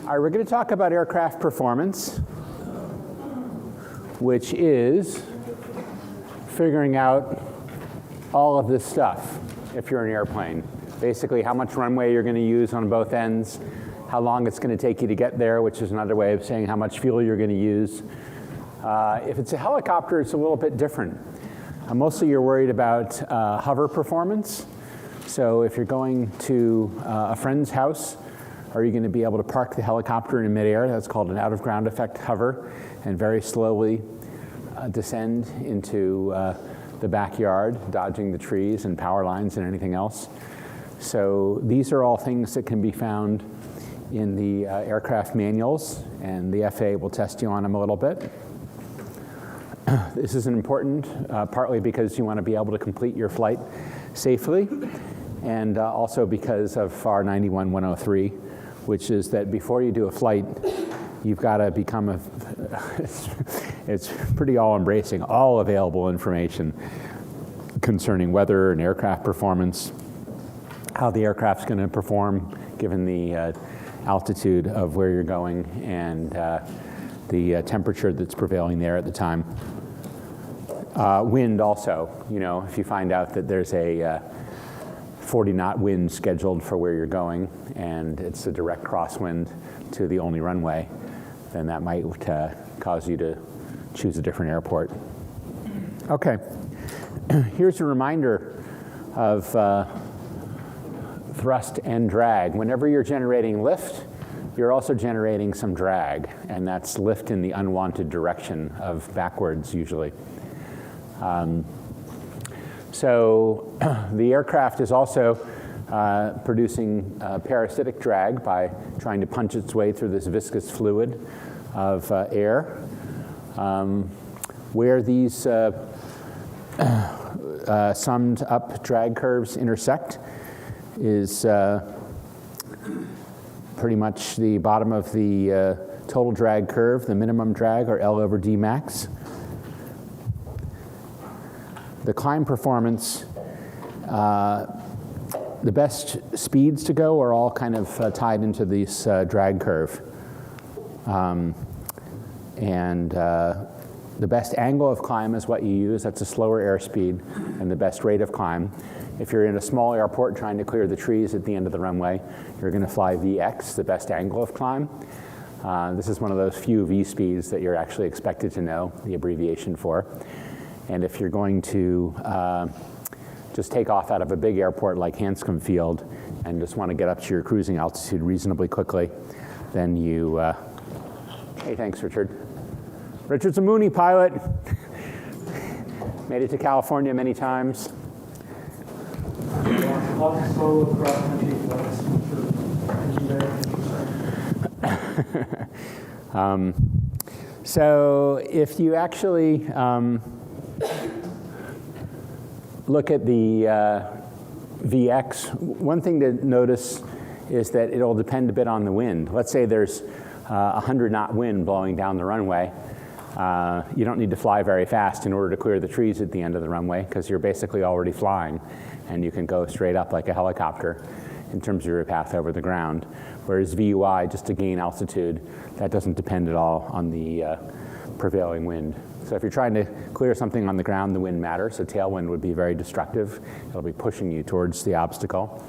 All right, we're going to talk about aircraft performance, which is figuring out all of this stuff if you're an airplane. Basically, how much runway you're going to use on both ends, how long it's going to take you to get there, which is another way of saying how much fuel you're going to use. If it's a helicopter, it's a little bit different. Mostly you're worried about hover performance. So if you're going to a friend's house, are you going to be able to park the helicopter in midair? That's called an out-of-ground effect hover, and very slowly descend into the backyard, dodging the trees and power lines and anything else. So these are all things that can be found in the aircraft manuals, and the FAA will test you on them a little bit. This is important, partly because you want to be able to complete your flight safely, and also because of FAR 91-103, which is that before you do a flight, you've got to become it's pretty all-embracing, all available information concerning weather and aircraft performance, how the aircraft's going to perform given the altitude of where you're going, and the temperature that's prevailing there at the time. Wind also, if you find out that there's a 40-knot wind scheduled for where you're going, and it's a direct crosswind to the only runway, then that might cause you to choose a different airport. Okay, here's a reminder of thrust and drag. Whenever you're generating lift, you're also generating some drag, and that's lift in the unwanted direction of backwards usually. So the aircraft is also producing parasitic drag by trying to punch its way through this viscous fluid of air. Where these summed up drag curves intersect is pretty much the bottom of the total drag curve, the minimum drag, or L over D max. The climb performance, the best speeds to go are all kind of tied into this drag curve. The best angle of climb is what you use. That's a slower airspeed, and the best rate of climb. If you're in a small airport trying to clear the trees at the end of the runway, you're going to fly VX, the best angle of climb. This is one of those few V speeds that you're actually expected to know the abbreviation for. And if you're going to just take off out of a big airport like Hanscom Field and just want to get up to your cruising altitude reasonably quickly, then you, hey, thanks, Richard. Richard's a Mooney pilot. Made it to California many times. So if you actually look at the VX, one thing to notice is that it'll depend a bit on the wind. Let's say there's a 100-knot wind blowing down the runway. You don't need to fly very fast in order to clear the trees at the end of the runway, because you're basically already flying, and you can go straight up like a helicopter in terms of your path over the ground. Whereas VUI, just to gain altitude, that doesn't depend at all on the prevailing wind. So if you're trying to clear something on the ground, the wind matters. A tailwind would be very destructive. It'll be pushing you towards the obstacle,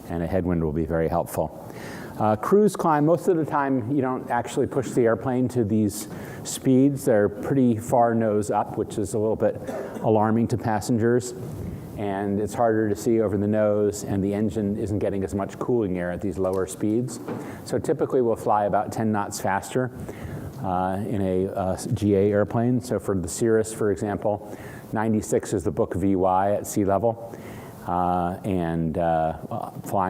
and a headwind will be very helpful. Cruise climb, most of the time you don't actually push the airplane to these speeds. They're pretty far nose up, which is a little bit alarming to passengers. And it's harder to see over the nose, and the engine isn't getting as much cooling air at these lower speeds. So typically we'll fly about 10 knots faster in a GA airplane. So for the Cirrus, for example, 96 is the book VY at sea level. Flying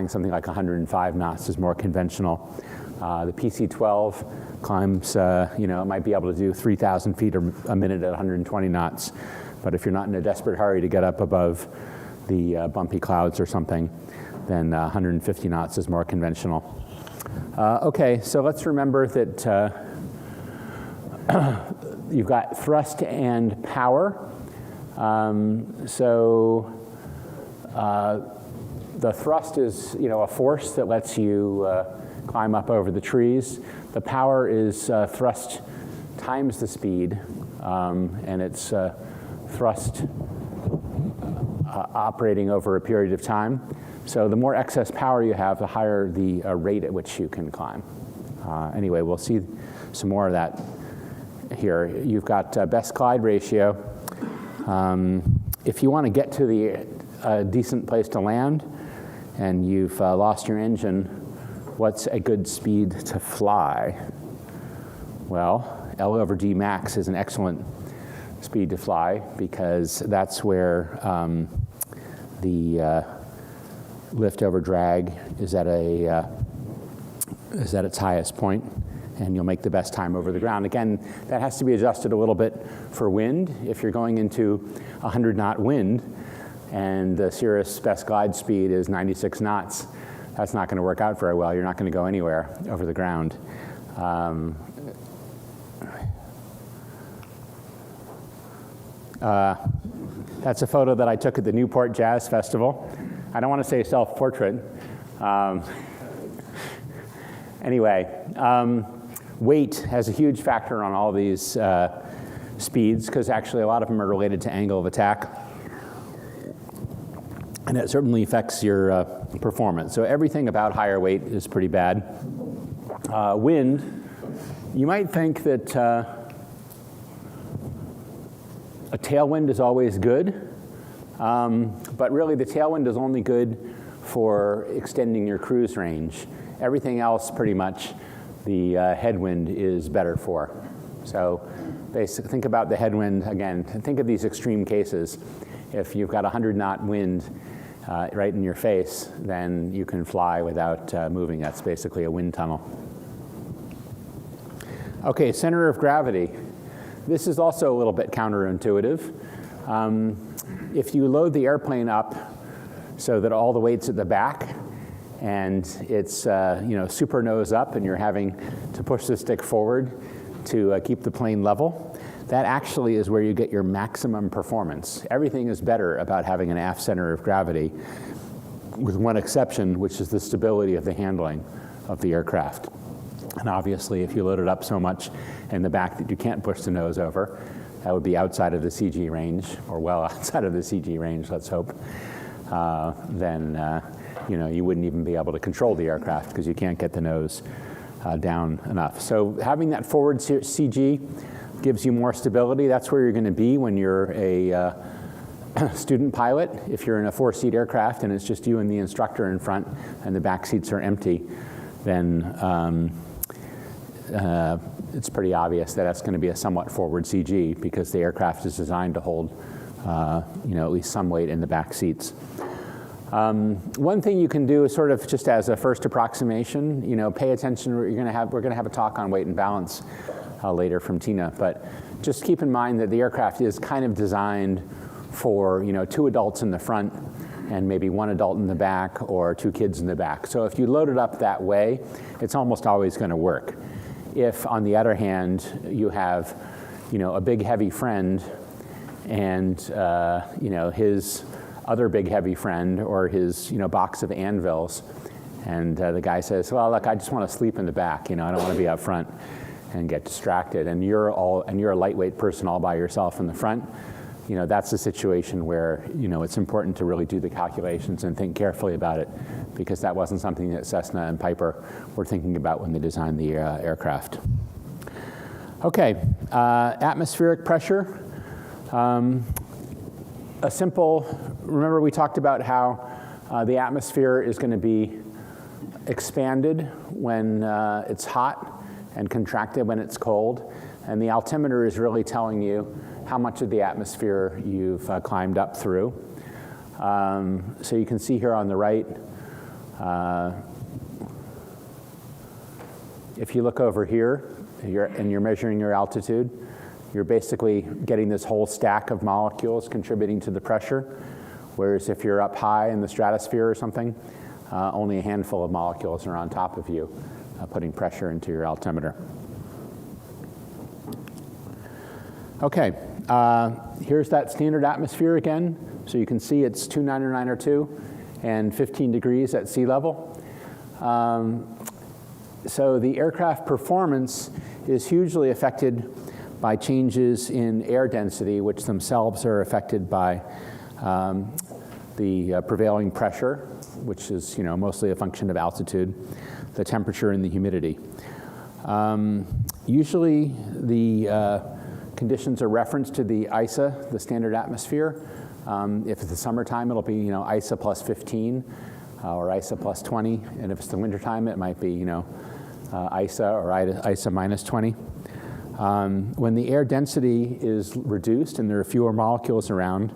something like 105 knots is more conventional. The PC-12 climbs, it might be able to do 3,000 feet a minute at 120 knots. But if you're not in a desperate hurry to get up above the bumpy clouds or something, then 150 knots is more conventional. Okay, so let's remember that you've got thrust and power. The thrust is, a force that lets you climb up over the trees. The power is thrust times the speed, and it's thrust operating over a period of time. So the more excess power you have, the higher the rate at which you can climb. Anyway, we'll see some more of that here. You've got best glide ratio. If you want to get to the decent place to land and you've lost your engine, what's a good speed to fly? Well, L over D max is an excellent speed to fly because that's where the lift over drag is at its highest point, and you'll make the best time over the ground. Again, that has to be adjusted a little bit for wind. If you're going into 100-knot wind and the Cirrus best glide speed is 96 knots, that's not going to work out very well. You're not going to go anywhere over the ground. That's a photo that I took at the Newport Jazz Festival. I don't want to say self-portrait. Anyway, weight has a huge factor on all these speeds, because actually a lot of them are related to angle of attack. And it certainly affects your performance. So everything about higher weight is pretty bad. Wind, you might think that a tailwind is always good, but really the tailwind is only good for extending your cruise range. Everything else, pretty much, the headwind is better for. So basically, think about the headwind again. Think of these extreme cases. If you've got a 100-knot wind right in your face, then you can fly without moving. That's basically a wind tunnel. Okay, center of gravity. This is also a little bit counterintuitive. If you load the airplane up so that all the weight's at the back, and it's super nose up, and you're having to push the stick forward to keep the plane level, that actually is where you get your maximum performance. Everything is better about having an aft center of gravity, with one exception, which is the stability of the handling of the aircraft. And obviously, if you load it up so much in the back that you can't push the nose over, that would be outside of the CG range, or well outside of the CG range, let's hope, then you wouldn't even be able to control the aircraft because you can't get the nose down enough. So having that forward CG gives you more stability. That's where you're going to be when you're a student pilot. If you're in a 4-seat aircraft and it's just you and the instructor in front and the back seats are empty, then it's pretty obvious that that's going to be a somewhat forward CG because the aircraft is designed to hold at least some weight in the back seats. One thing you can do is sort of just as a first approximation, pay attention. We're going to have a talk on weight and balance later from Tina, but just keep in mind that the aircraft is kind of designed for 2 adults in the front and maybe 1 adult in the back or 2 kids in the back. So if you load it up that way, it's almost always going to work. If, on the other hand, you have a big heavy friend and his other big heavy friend or his box of anvils, and the guy says, well, look, I just want to sleep in the back, I don't want to be up front and get distracted, and you're a lightweight person all by yourself in the front, that's a situation where it's important to really do the calculations and think carefully about it, because that wasn't something that Cessna and Piper were thinking about when they designed the aircraft. Okay, atmospheric pressure. Remember we talked about how the atmosphere is going to be expanded when it's hot and contracted when it's cold. And the altimeter is really telling you how much of the atmosphere you've climbed up through. So you can see here on the right, if you look over here and you're measuring your altitude, you're basically getting this whole stack of molecules contributing to the pressure, whereas if you're up high in the stratosphere or something, only a handful of molecules are on top of you, putting pressure into your altimeter. Okay, here's that standard atmosphere again. So you can see it's 299 or 2 and 15 degrees at sea level. So the aircraft performance is hugely affected by changes in air density, which themselves are affected by the prevailing pressure, which is mostly a function of altitude, the temperature, and the humidity. Usually the conditions are referenced to the ISA, the standard atmosphere. If it's the summertime, it'll be ISA plus 15 or ISA plus 20, and if it's the wintertime, it might be ISA or ISA minus 20. When the air density is reduced and there are fewer molecules around,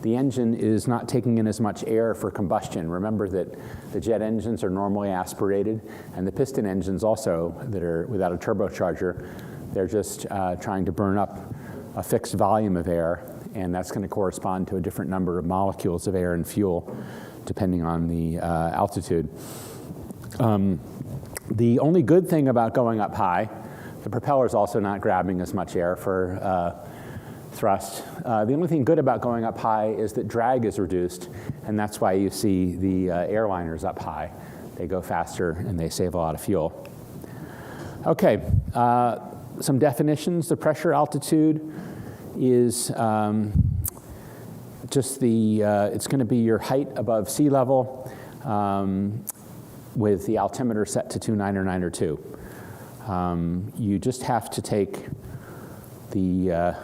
the engine is not taking in as much air for combustion. Remember that the jet engines are normally aspirated, and the piston engines also that are without a turbocharger, they're just trying to burn up a fixed volume of air, and that's going to correspond to a different number of molecules of air and fuel depending on the altitude. The only good thing about going up high, the propeller is also not grabbing as much air for thrust. The only thing good about going up high is that drag is reduced, and that's why you see the airliners up high. They go faster and they save a lot of fuel. Okay, some definitions. The pressure altitude is just it's going to be your height above sea level with the altimeter set to 29902. You just have to take the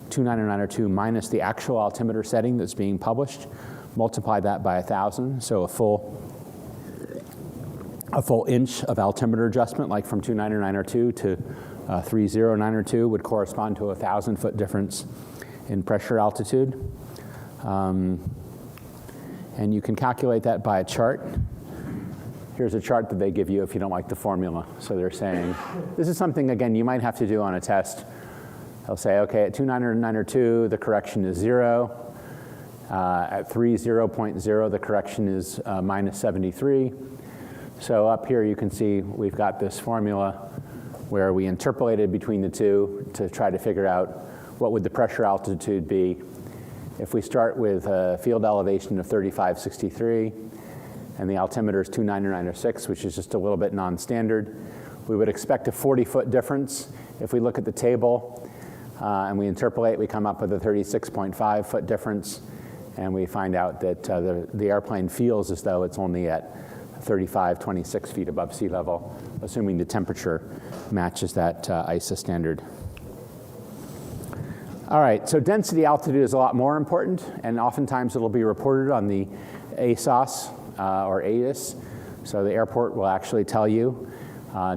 29902 minus the actual altimeter setting that's being published, multiply that by 1,000, so a full inch of altimeter adjustment, like from 29902 to 30902, would correspond to a 1,000-foot difference in pressure altitude. And you can calculate that by a chart. Here's a chart that they give you if you don't like the formula. So they're saying, this is something, again, you might have to do on a test. They'll say, okay, at 29902, the correction is 0. At 30.0, the correction is minus 73. So up here you can see we've got this formula where we interpolated between the two to try to figure out what would the pressure altitude be if we start with a field elevation of 3563 and the altimeter is 29906, which is just a little bit non-standard. We would expect a 40-foot difference. If we look at the table and we interpolate, we come up with a 36.5-foot difference, and we find out that the airplane feels as though it's only at 26 feet above sea level, assuming the temperature matches that ISA standard. All right, so density altitude is a lot more important, and oftentimes it'll be reported on the ASOS or ATIS. So the airport will actually tell you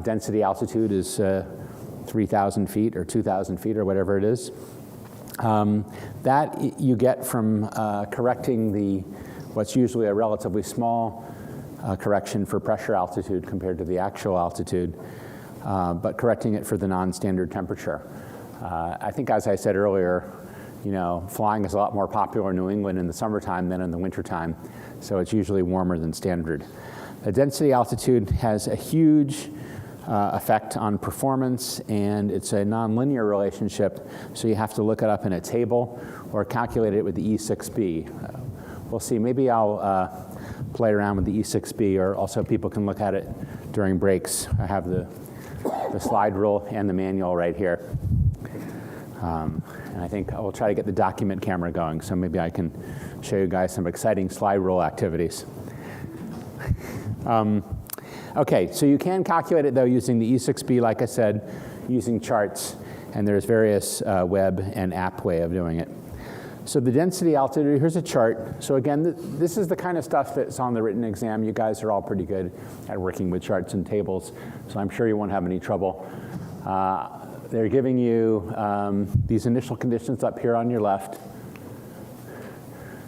density altitude is 3,000 feet or 2,000 feet or whatever it is. That you get from correcting what's usually a relatively small correction for pressure altitude compared to the actual altitude, but correcting it for the non-standard temperature. I think, as I said earlier, flying is a lot more popular in New England in the summertime than in the wintertime, so it's usually warmer than standard. The density altitude has a huge effect on performance, and it's a nonlinear relationship, so you have to look it up in a table or calculate it with the E6B. We'll see. Maybe I'll play around with the E6B, or also people can look at it during breaks. I have the slide rule and the manual right here. And I think I will try to get the document camera going, so maybe I can show you guys some exciting slide rule activities. Okay, so you can calculate it, though, using the E6B, like I said, using charts, and there's various web and app way of doing it. So the density altitude, here's a chart. So again, this is the kind of stuff that's on the written exam. You guys are all pretty good at working with charts and tables, so I'm sure you won't have any trouble. They're giving you these initial conditions up here on your left.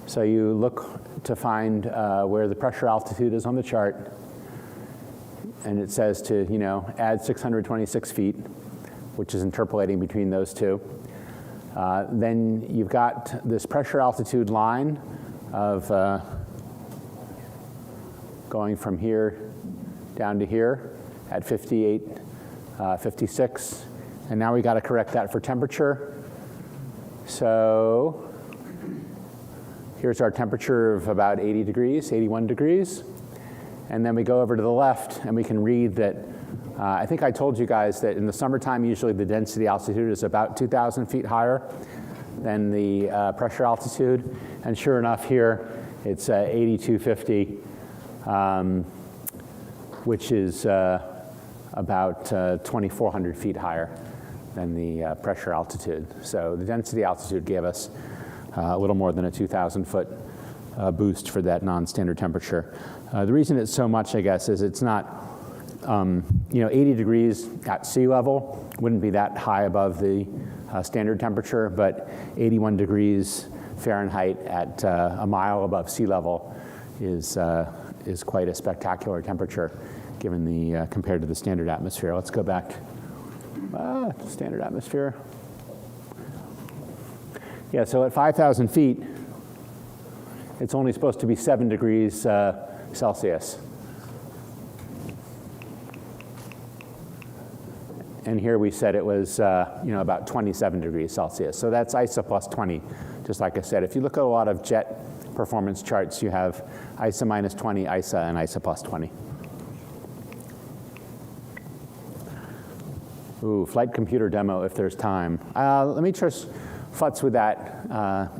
So you look to find where the pressure altitude is on the chart, and it says to, add 626 feet, which is interpolating between those two. Then you've got this pressure altitude line of going from here down to here at 58, 56. And now we got to correct that for temperature. So here's our temperature of about 80 degrees, 81 degrees. And then we go over to the left, and we can read that I think I told you guys that in the summertime, usually the density altitude is about 2,000 feet higher than the pressure altitude. And sure enough here, it's 8250, which is about 2,400 feet higher than the pressure altitude. So the density altitude gave us a little more than a 2,000 foot boost for that non-standard temperature. The reason it's so much, I guess, is it's not, 80 degrees at sea level wouldn't be that high above the standard temperature, but 81 degrees Fahrenheit at a mile above sea level is quite a spectacular temperature given the compared to the standard atmosphere. Let's go back to standard atmosphere. Yeah, so at 5,000 feet, it's only supposed to be 7 degrees Celsius. And here we said it was about 27 degrees Celsius. So that's ISA plus 20, just like I said. If you look at a lot of jet performance charts, you have ISA minus 20, ISA, and ISA plus 20. Ooh, flight computer demo if there's time. Let me just futz with that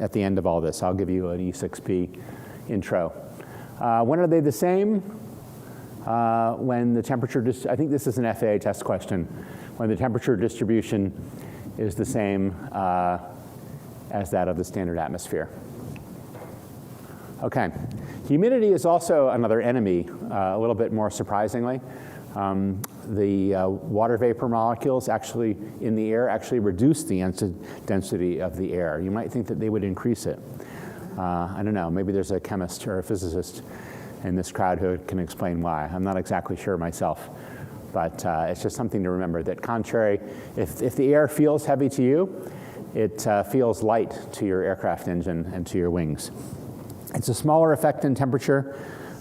at the end of all this. I'll give you an E6P intro. When are they the same? When the temperature, I think this is an FAA test question, when the temperature distribution is the same as that of the standard atmosphere. Okay, humidity is also another enemy, a little bit more surprisingly. The water vapor molecules actually in the air actually reduce the density of the air. You might think that they would increase it. I don't know, maybe there's a chemist or a physicist in this crowd who can explain why. I'm not exactly sure myself, but it's just something to remember that contrary, if the air feels heavy to you, it feels light to your aircraft engine and to your wings. It's a smaller effect in temperature,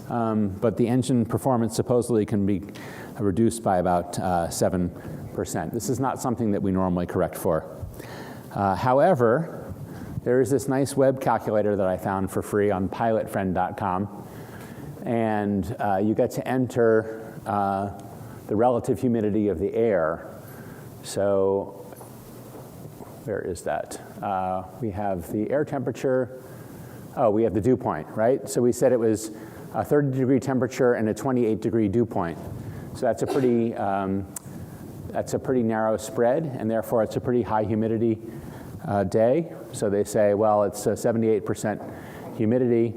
but the engine performance supposedly can be reduced by about 7%. This is not something that we normally correct for. However, there is this nice web calculator that I found for free on pilotfriend.com, and you get to enter the relative humidity of the air. So where is that? We have the air temperature. Oh, we have the dew point, right? So we said it was a 30-degree temperature and a 28-degree dew point. So that's a pretty narrow spread, and therefore it's a pretty high humidity day. So they say, well, it's 78% humidity,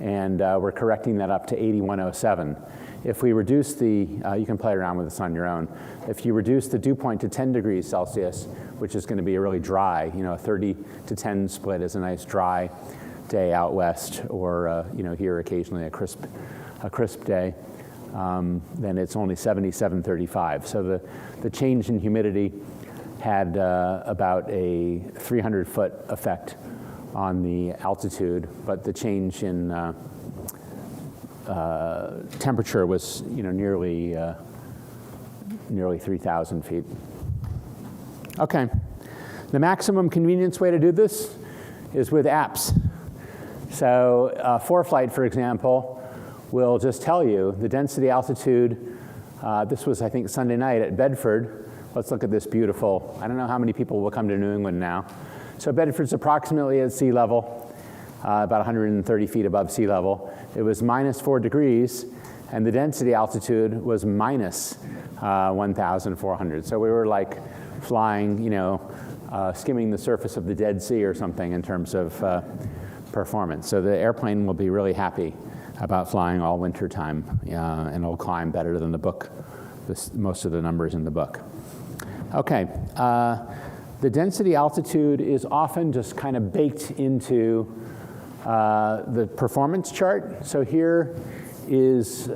and we're correcting that up to 8107. If we reduce the, you can play around with this on your own. If you reduce the dew point to 10 degrees Celsius, which is going to be a really dry, a 30 to 10 split is a nice dry day out west, or here occasionally a crisp day, then it's only 7735. So the change in humidity had about a 300-foot effect on the altitude, but the change in temperature was nearly 3,000 feet. Okay, the maximum convenience way to do this is with apps. So ForeFlight, for example, will just tell you the density altitude. This was, I think, Sunday night at Bedford. Let's look at this beautiful, I don't know how many people will come to New England now. So Bedford's approximately at sea level, about 130 feet above sea level. It was minus 4 degrees, and the density altitude was minus 1,400. So we were like flying, skimming the surface of the Dead Sea or something in terms of performance. So the airplane will be really happy about flying all winter time, and it'll climb better than the book, most of the numbers in the book. Okay, the density altitude is often just kind of baked into the performance chart. So here is,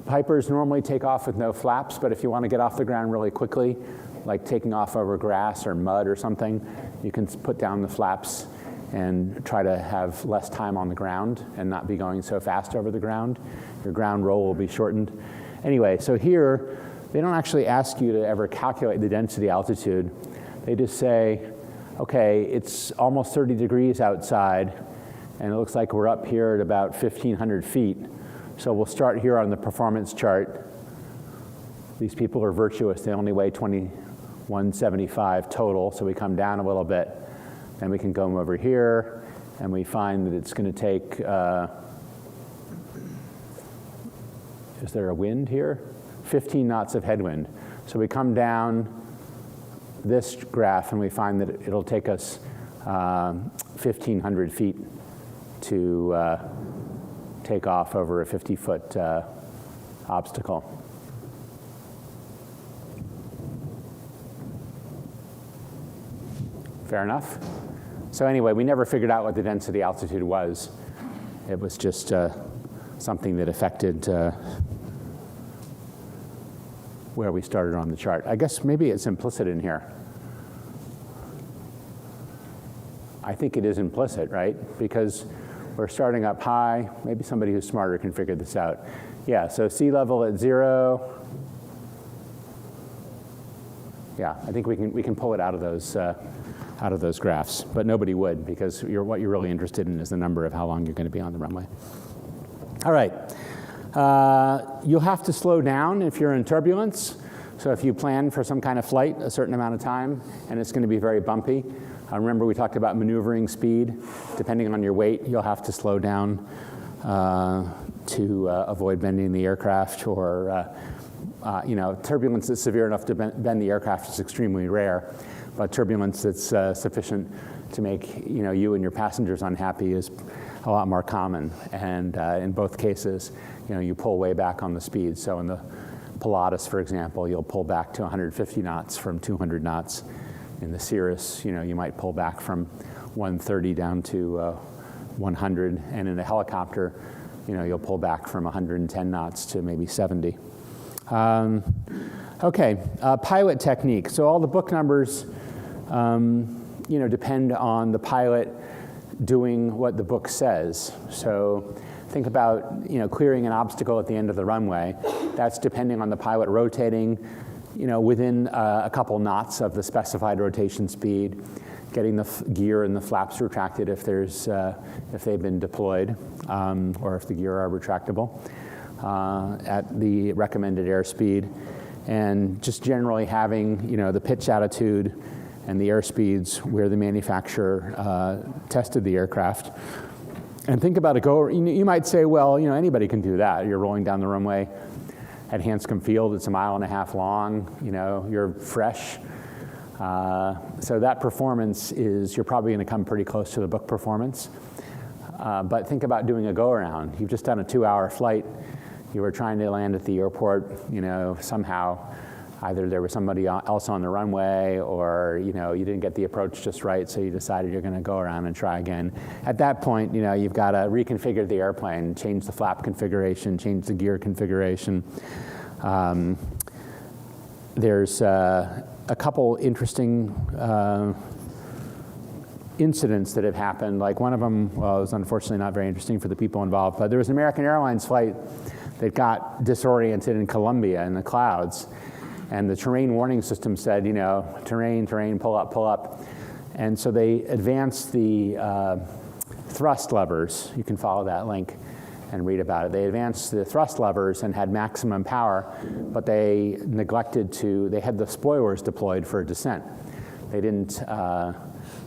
Pipers normally take off with no flaps, but if you want to get off the ground really quickly, like taking off over grass or mud or something, you can put down the flaps and try to have less time on the ground and not be going so fast over the ground. Your ground roll will be shortened. Anyway, so here, they don't actually ask you to ever calculate the density altitude. They just say, okay, it's almost 30 degrees outside, and it looks like we're up here at about 1,500 feet. So we'll start here on the performance chart These people are virtuous. They only weigh 2175 total, so we come down a little bit. Then we can go over here, and we find that it's going to take, is there a wind here? 15 knots of headwind. So we come down this graph, and we find that it'll take us 1,500 feet to take off over a 50-foot obstacle. Fair enough? So anyway, we never figured out what the density altitude was. It was just something that affected where we started on the chart. I guess maybe it's implicit in here. I think it is implicit, right? Because we're starting up high. Maybe somebody who's smarter can figure this out. Yeah, so sea level at 0. Yeah, I think we can pull it out of those graphs, but nobody would, because what you're really interested in is the number of how long you're going to be on the runway. All right, you'll have to slow down if you're in turbulence. So if you plan for some kind of flight a certain amount of time, and it's going to be very bumpy. Remember we talked about maneuvering speed. Depending on your weight, you'll have to slow down to avoid bending the aircraft, or turbulence that's severe enough to bend the aircraft is extremely rare, but turbulence that's sufficient to make you and your passengers unhappy is a lot more common. And in both cases, you pull way back on the speed. So in the Pilatus, for example, you'll pull back to 150 knots from 200 knots. In the Cirrus, you might pull back from 130 down to 100, and in a helicopter, you'll pull back from 110 knots to maybe 70. Okay, pilot technique. So all the book numbers, depend on the pilot doing what the book says. So think about, clearing an obstacle at the end of the runway. That's depending on the pilot rotating, within a couple knots of the specified rotation speed, getting the gear and the flaps retracted if they've been deployed, or if the gear are retractable at the recommended airspeed, and just generally having the pitch attitude and the airspeeds where the manufacturer tested the aircraft. And think about you might say, well, anybody can do that. You're rolling down the runway at Hanscom Field, it's 1.5 miles long, you're fresh. So that performance you're probably gonna come pretty close to the book performance. But think about doing a go-around. You've just done a 2-hour flight. You were trying to land at the airport, somehow either there was somebody else on the runway, or you didn't get the approach just right, so you decided you're gonna go around and try again. At that point, you've got to reconfigure the airplane, change the flap configuration, change the gear configuration. There's a couple interesting incidents that have happened. Like one of them, well, it was unfortunately not very interesting for the people involved, but there was an American Airlines flight that got disoriented in Colombia in the clouds. And the terrain warning system said, terrain, pull up. And so they advanced the thrust levers. You can follow that link and read about it. They advanced the thrust levers and had maximum power, but they they had the spoilers deployed for descent. They didn't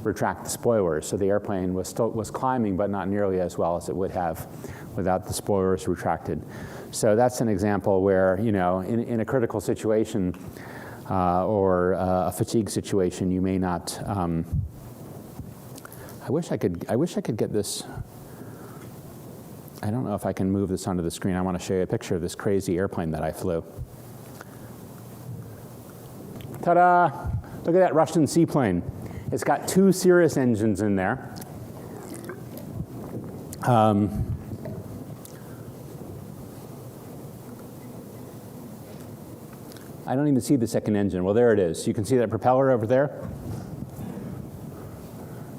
retract the spoilers, so the airplane was climbing, but not nearly as well as it would have without the spoilers retracted. So that's an example where, in a critical situation or a fatigue situation, you may not. I wish I could get this. I don't know if I can move this onto the screen. I want to show you a picture of this crazy airplane that I flew. Ta-da! Look at that Russian seaplane. It's got 2 Cirrus engines in there. I don't even see the second engine. Well, there it is. You can see that propeller over there.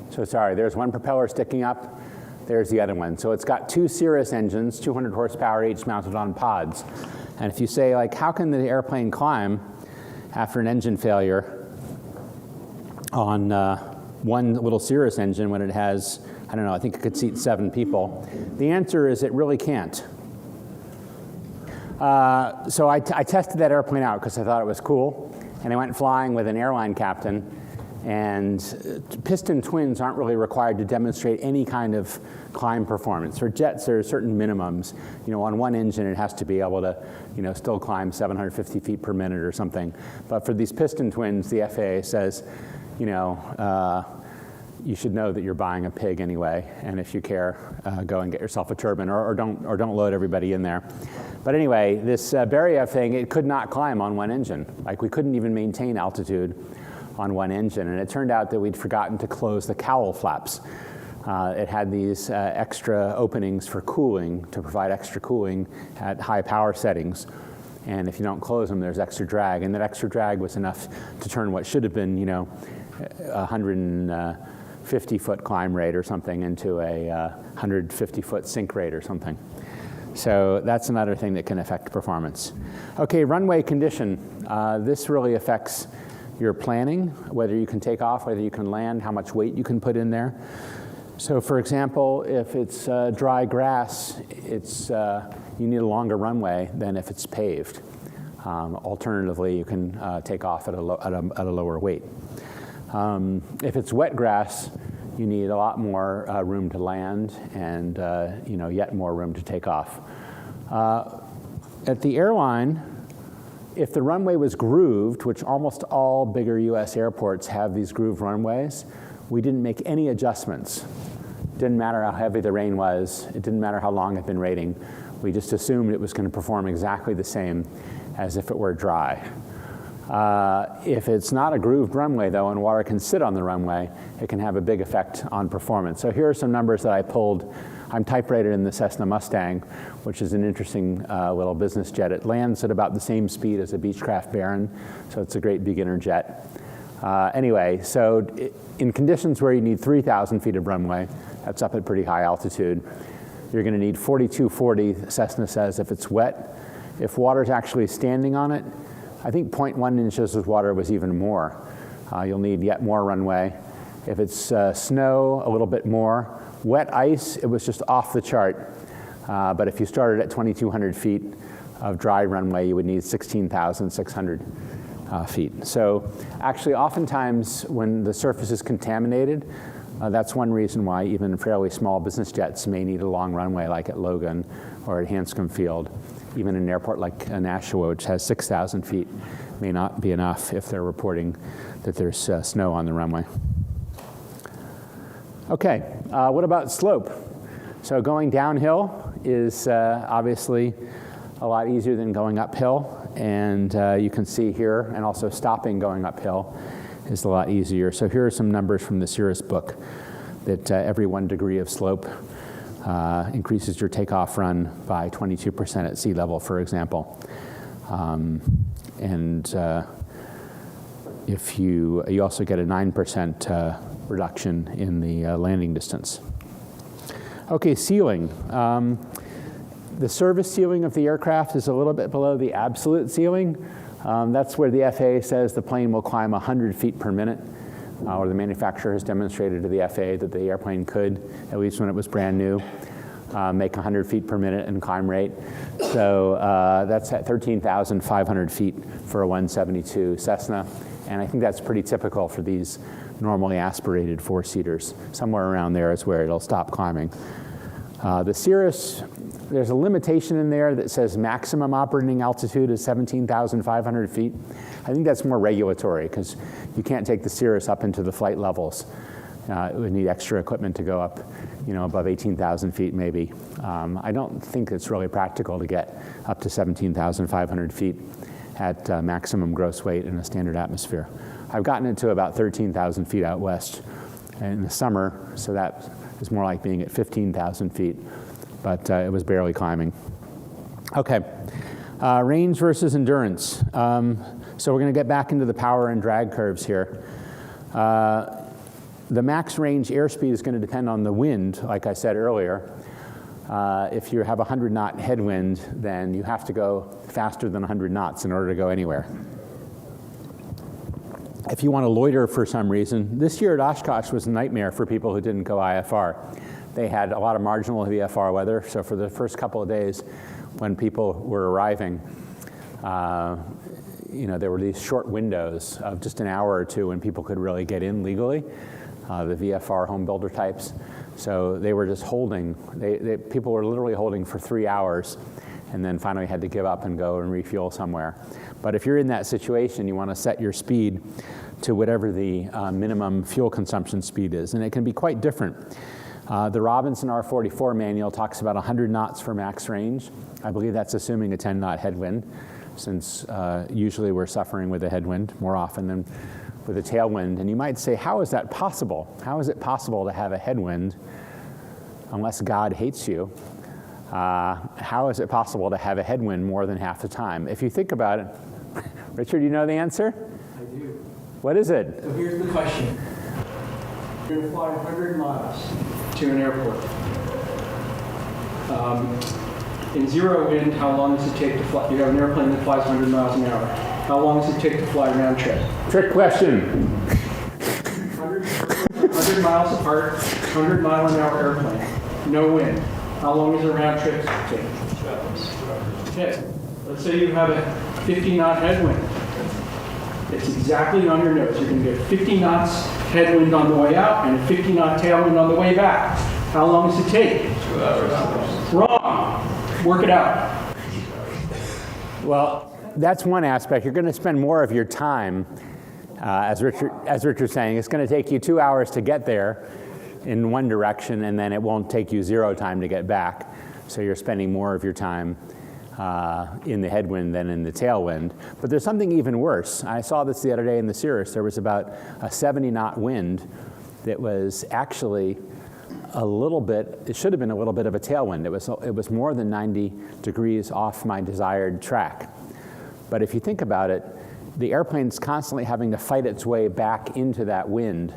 So sorry, there's one propeller sticking up. There's the other one. So it's got 2 Cirrus engines, 200 horsepower each, mounted on pods. And if you say, how can the airplane climb after an engine failure on one little Cirrus engine when it has, I don't know, I think it could seat 7 people? The answer is it really can't. So I tested that airplane out because I thought it was cool, and I went flying with an airline captain. And piston twins aren't really required to demonstrate any kind of climb performance. For jets, there are certain minimums. On one engine, it has to be able to, still climb 750 feet per minute or something. But for these piston twins, the FAA says, you should know that you're buying a pig anyway, and if you care, go and get yourself a turbine, or don't load everybody in there. But anyway, this Beriev thing, it could not climb on one engine. Like, we couldn't even maintain altitude on one engine, and it turned out that we'd forgotten to close the cowl flaps. It had these extra openings for cooling, to provide extra cooling at high power settings. And if you don't close them, there's extra drag, and that extra drag was enough to turn what should have been, 150-foot climb rate or something into a 150-foot sink rate or something. So that's another thing that can affect performance. Okay, runway condition. This really affects your planning, whether you can take off, whether you can land, how much weight you can put in there. So for example, if it's dry grass, you need a longer runway than if it's paved. Alternatively, you can take off at a lower weight. If it's wet grass, you need a lot more room to land and yet more room to take off. At the airline, if the runway was grooved, which almost all bigger US airports have these grooved runways, we didn't make any adjustments. Didn't matter how heavy the rain was, it didn't matter how long it had been raining. We just assumed it was going to perform exactly the same as if it were dry. If it's not a grooved runway, though, and water can sit on the runway, it can have a big effect on performance. So here are some numbers that I pulled. I'm type-rated in the Cessna Mustang, which is an interesting little business jet. It lands at about the same speed as a Beechcraft Baron, so it's a great beginner jet. Anyway, so in conditions where you need 3,000 feet of runway, that's up at pretty high altitude, you're going to need 4240, Cessna says, if it's wet. If water's actually standing on it, I think 0.1 inches of water was even more. You'll need yet more runway. If it's snow, a little bit more. Wet ice, it was just off the chart. But if you started at 2,200 feet of dry runway, you would need 16,600 feet. So actually, oftentimes when the surface is contaminated, that's one reason why even fairly small business jets may need a long runway, like at Logan or at Hanscom Field. Even an airport like Nashua, which has 6,000 feet, may not be enough if they're reporting that there's snow on the runway. Okay, what about slope? So going downhill is obviously a lot easier than going uphill, and you can see here, and also stopping going uphill is a lot easier. So here are some numbers from the Cirrus book that every 1 degree of slope increases your takeoff run by 22% at sea level, for example. If you also get a 9% reduction in the landing distance. Okay, ceiling. The service ceiling of the aircraft is a little bit below the absolute ceiling. That's where the FAA says the plane will climb 100 feet per minute, or the manufacturer has demonstrated to the FAA that the airplane could, at least when it was brand new, make 100 feet per minute in climb rate. So that's at 13,500 feet for a 172 Cessna, and I think that's pretty typical for these normally aspirated four-seaters. Somewhere around there is where it'll stop climbing. The Cirrus, there's a limitation in there that says maximum operating altitude is 17,500 feet. I think that's more regulatory because you can't take the Cirrus up into the flight levels. It would need extra equipment to go up, above 18,000 feet maybe. I don't think it's really practical to get up to 17,500 feet at maximum gross weight in a standard atmosphere. I've gotten it to about 13,000 feet out west in the summer, so that is more like being at 15,000 feet, but it was barely climbing. Okay, range versus endurance. So we're going to get back into the power and drag curves here. The max range airspeed is going to depend on the wind, like I said earlier. If you have a 100-knot headwind, then you have to go faster than 100 knots in order to go anywhere. If you want to loiter for some reason, this year at Oshkosh was a nightmare for people who didn't go IFR. They had a lot of marginal VFR weather, so for the first couple of days, when people were arriving, there were these short windows of just an hour or two when people could really get in legally, the VFR home builder types. So they were just holding, people were literally holding for 3 hours and then finally had to give up and go and refuel somewhere. But if you're in that situation, you want to set your speed to whatever the minimum fuel consumption speed is, and it can be quite different. The Robinson R44 manual talks about 100 knots for max range. I believe that's assuming a 10-knot headwind, since usually we're suffering with a headwind more often than with a tailwind. And you might say, how is that possible? How is it possible to have a headwind unless God hates you? How is it possible to have a headwind more than half the time? If you think about it, Richard, you know the answer? I do. What is it? So here's the question. You're going to fly 100 miles to an airport. In zero wind, how long does it take to fly? You have an airplane that flies 100 miles an hour. How long does it take to fly round trip? Trick question. 100 miles apart, 100 mile an hour airplane, no wind. How long is a round trip take? Okay, let's say you have a 50-knot headwind. It's exactly on your nose. You're going to get 50 knots headwind on the way out and a 50-knot tailwind on the way back. How long does it take? 2 hours. Wrong. Work it out. Well, that's one aspect. You're going to spend more of your time, as Richard's saying. It's going to take you 2 hours to get there in one direction, and then it won't take you 0 time to get back. So you're spending more of your time in the headwind than in the tailwind. But there's something even worse. I saw this the other day in the Cirrus. There was about a 70-knot wind that was actually a little bit, it should have been a little bit of a tailwind. It was more than 90 degrees off my desired track. But if you think about it, the airplane's constantly having to fight its way back into that wind.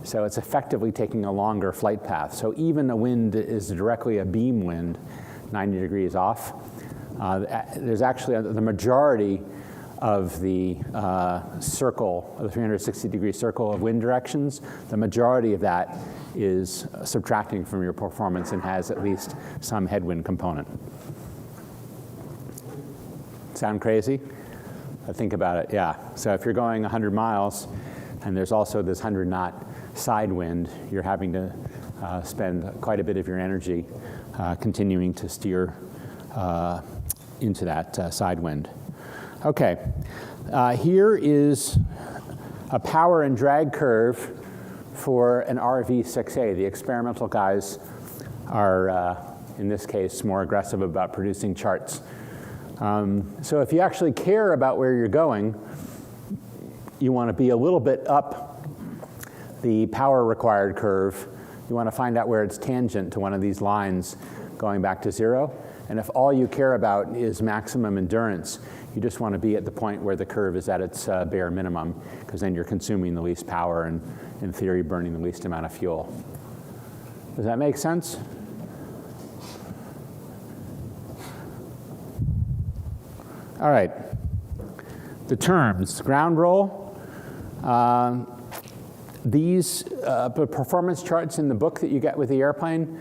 So it's effectively taking a longer flight path. So even a wind that is directly a beam wind, 90 degrees off, there's actually the majority of the circle, of the 360-degree circle of wind directions, the majority of that is subtracting from your performance and has at least some headwind component. Sound crazy? Think about it, yeah. So if you're going 100 miles and there's also this 100-knot side wind, you're having to spend quite a bit of your energy continuing to steer into that side wind. Okay, here is a power and drag curve for an RV6A. The experimental guys are, in this case, more aggressive about producing charts. So if you actually care about where you're going, you want to be a little bit up the power required curve. You want to find out where it's tangent to one of these lines going back to 0. And if all you care about is maximum endurance, you just want to be at the point where the curve is at its bare minimum, because then you're consuming the least power and, in theory, burning the least amount of fuel. Does that make sense? All right. The terms, ground roll. These performance charts in the book that you get with the airplane,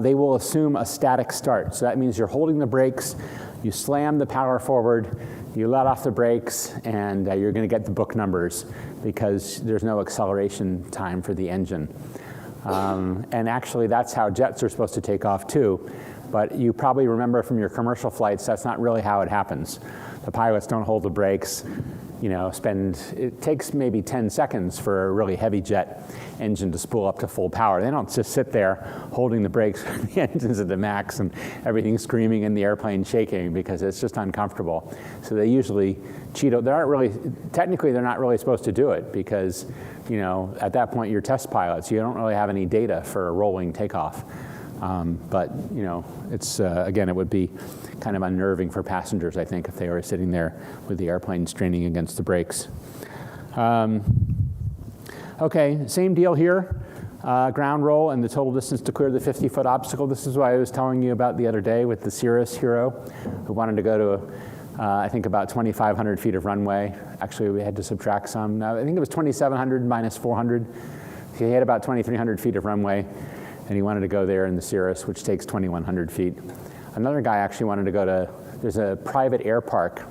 they will assume a static start. So that means you're holding the brakes, you slam the power forward, you let off the brakes, and you're going to get the book numbers because there's no acceleration time for the engine. And actually, that's how jets are supposed to take off too. But you probably remember from your commercial flights, that's not really how it happens. The pilots don't hold the brakes. It takes maybe 10 seconds for a really heavy jet engine to spool up to full power. They don't just sit there holding the brakes, the engine's at the max and everything's screaming and the airplane shaking because it's just uncomfortable. So they usually cheat. Technically they're not really supposed to do it because, at that point you're test pilots. You don't really have any data for a rolling takeoff. But it's, again, it would be kind of unnerving for passengers, I think, if they were sitting there with the airplane straining against the brakes. Okay, same deal here. Ground roll and the total distance to clear the 50-foot obstacle. This is what I was telling you about the other day with the Cirrus hero who wanted to go to, I think, about 2,500 feet of runway. Actually, we had to subtract some. I think it was 2,700 minus 400. He had about 2,300 feet of runway. And he wanted to go there in the Cirrus, which takes 2,100 feet. Another guy actually wanted to go to, there's a private air park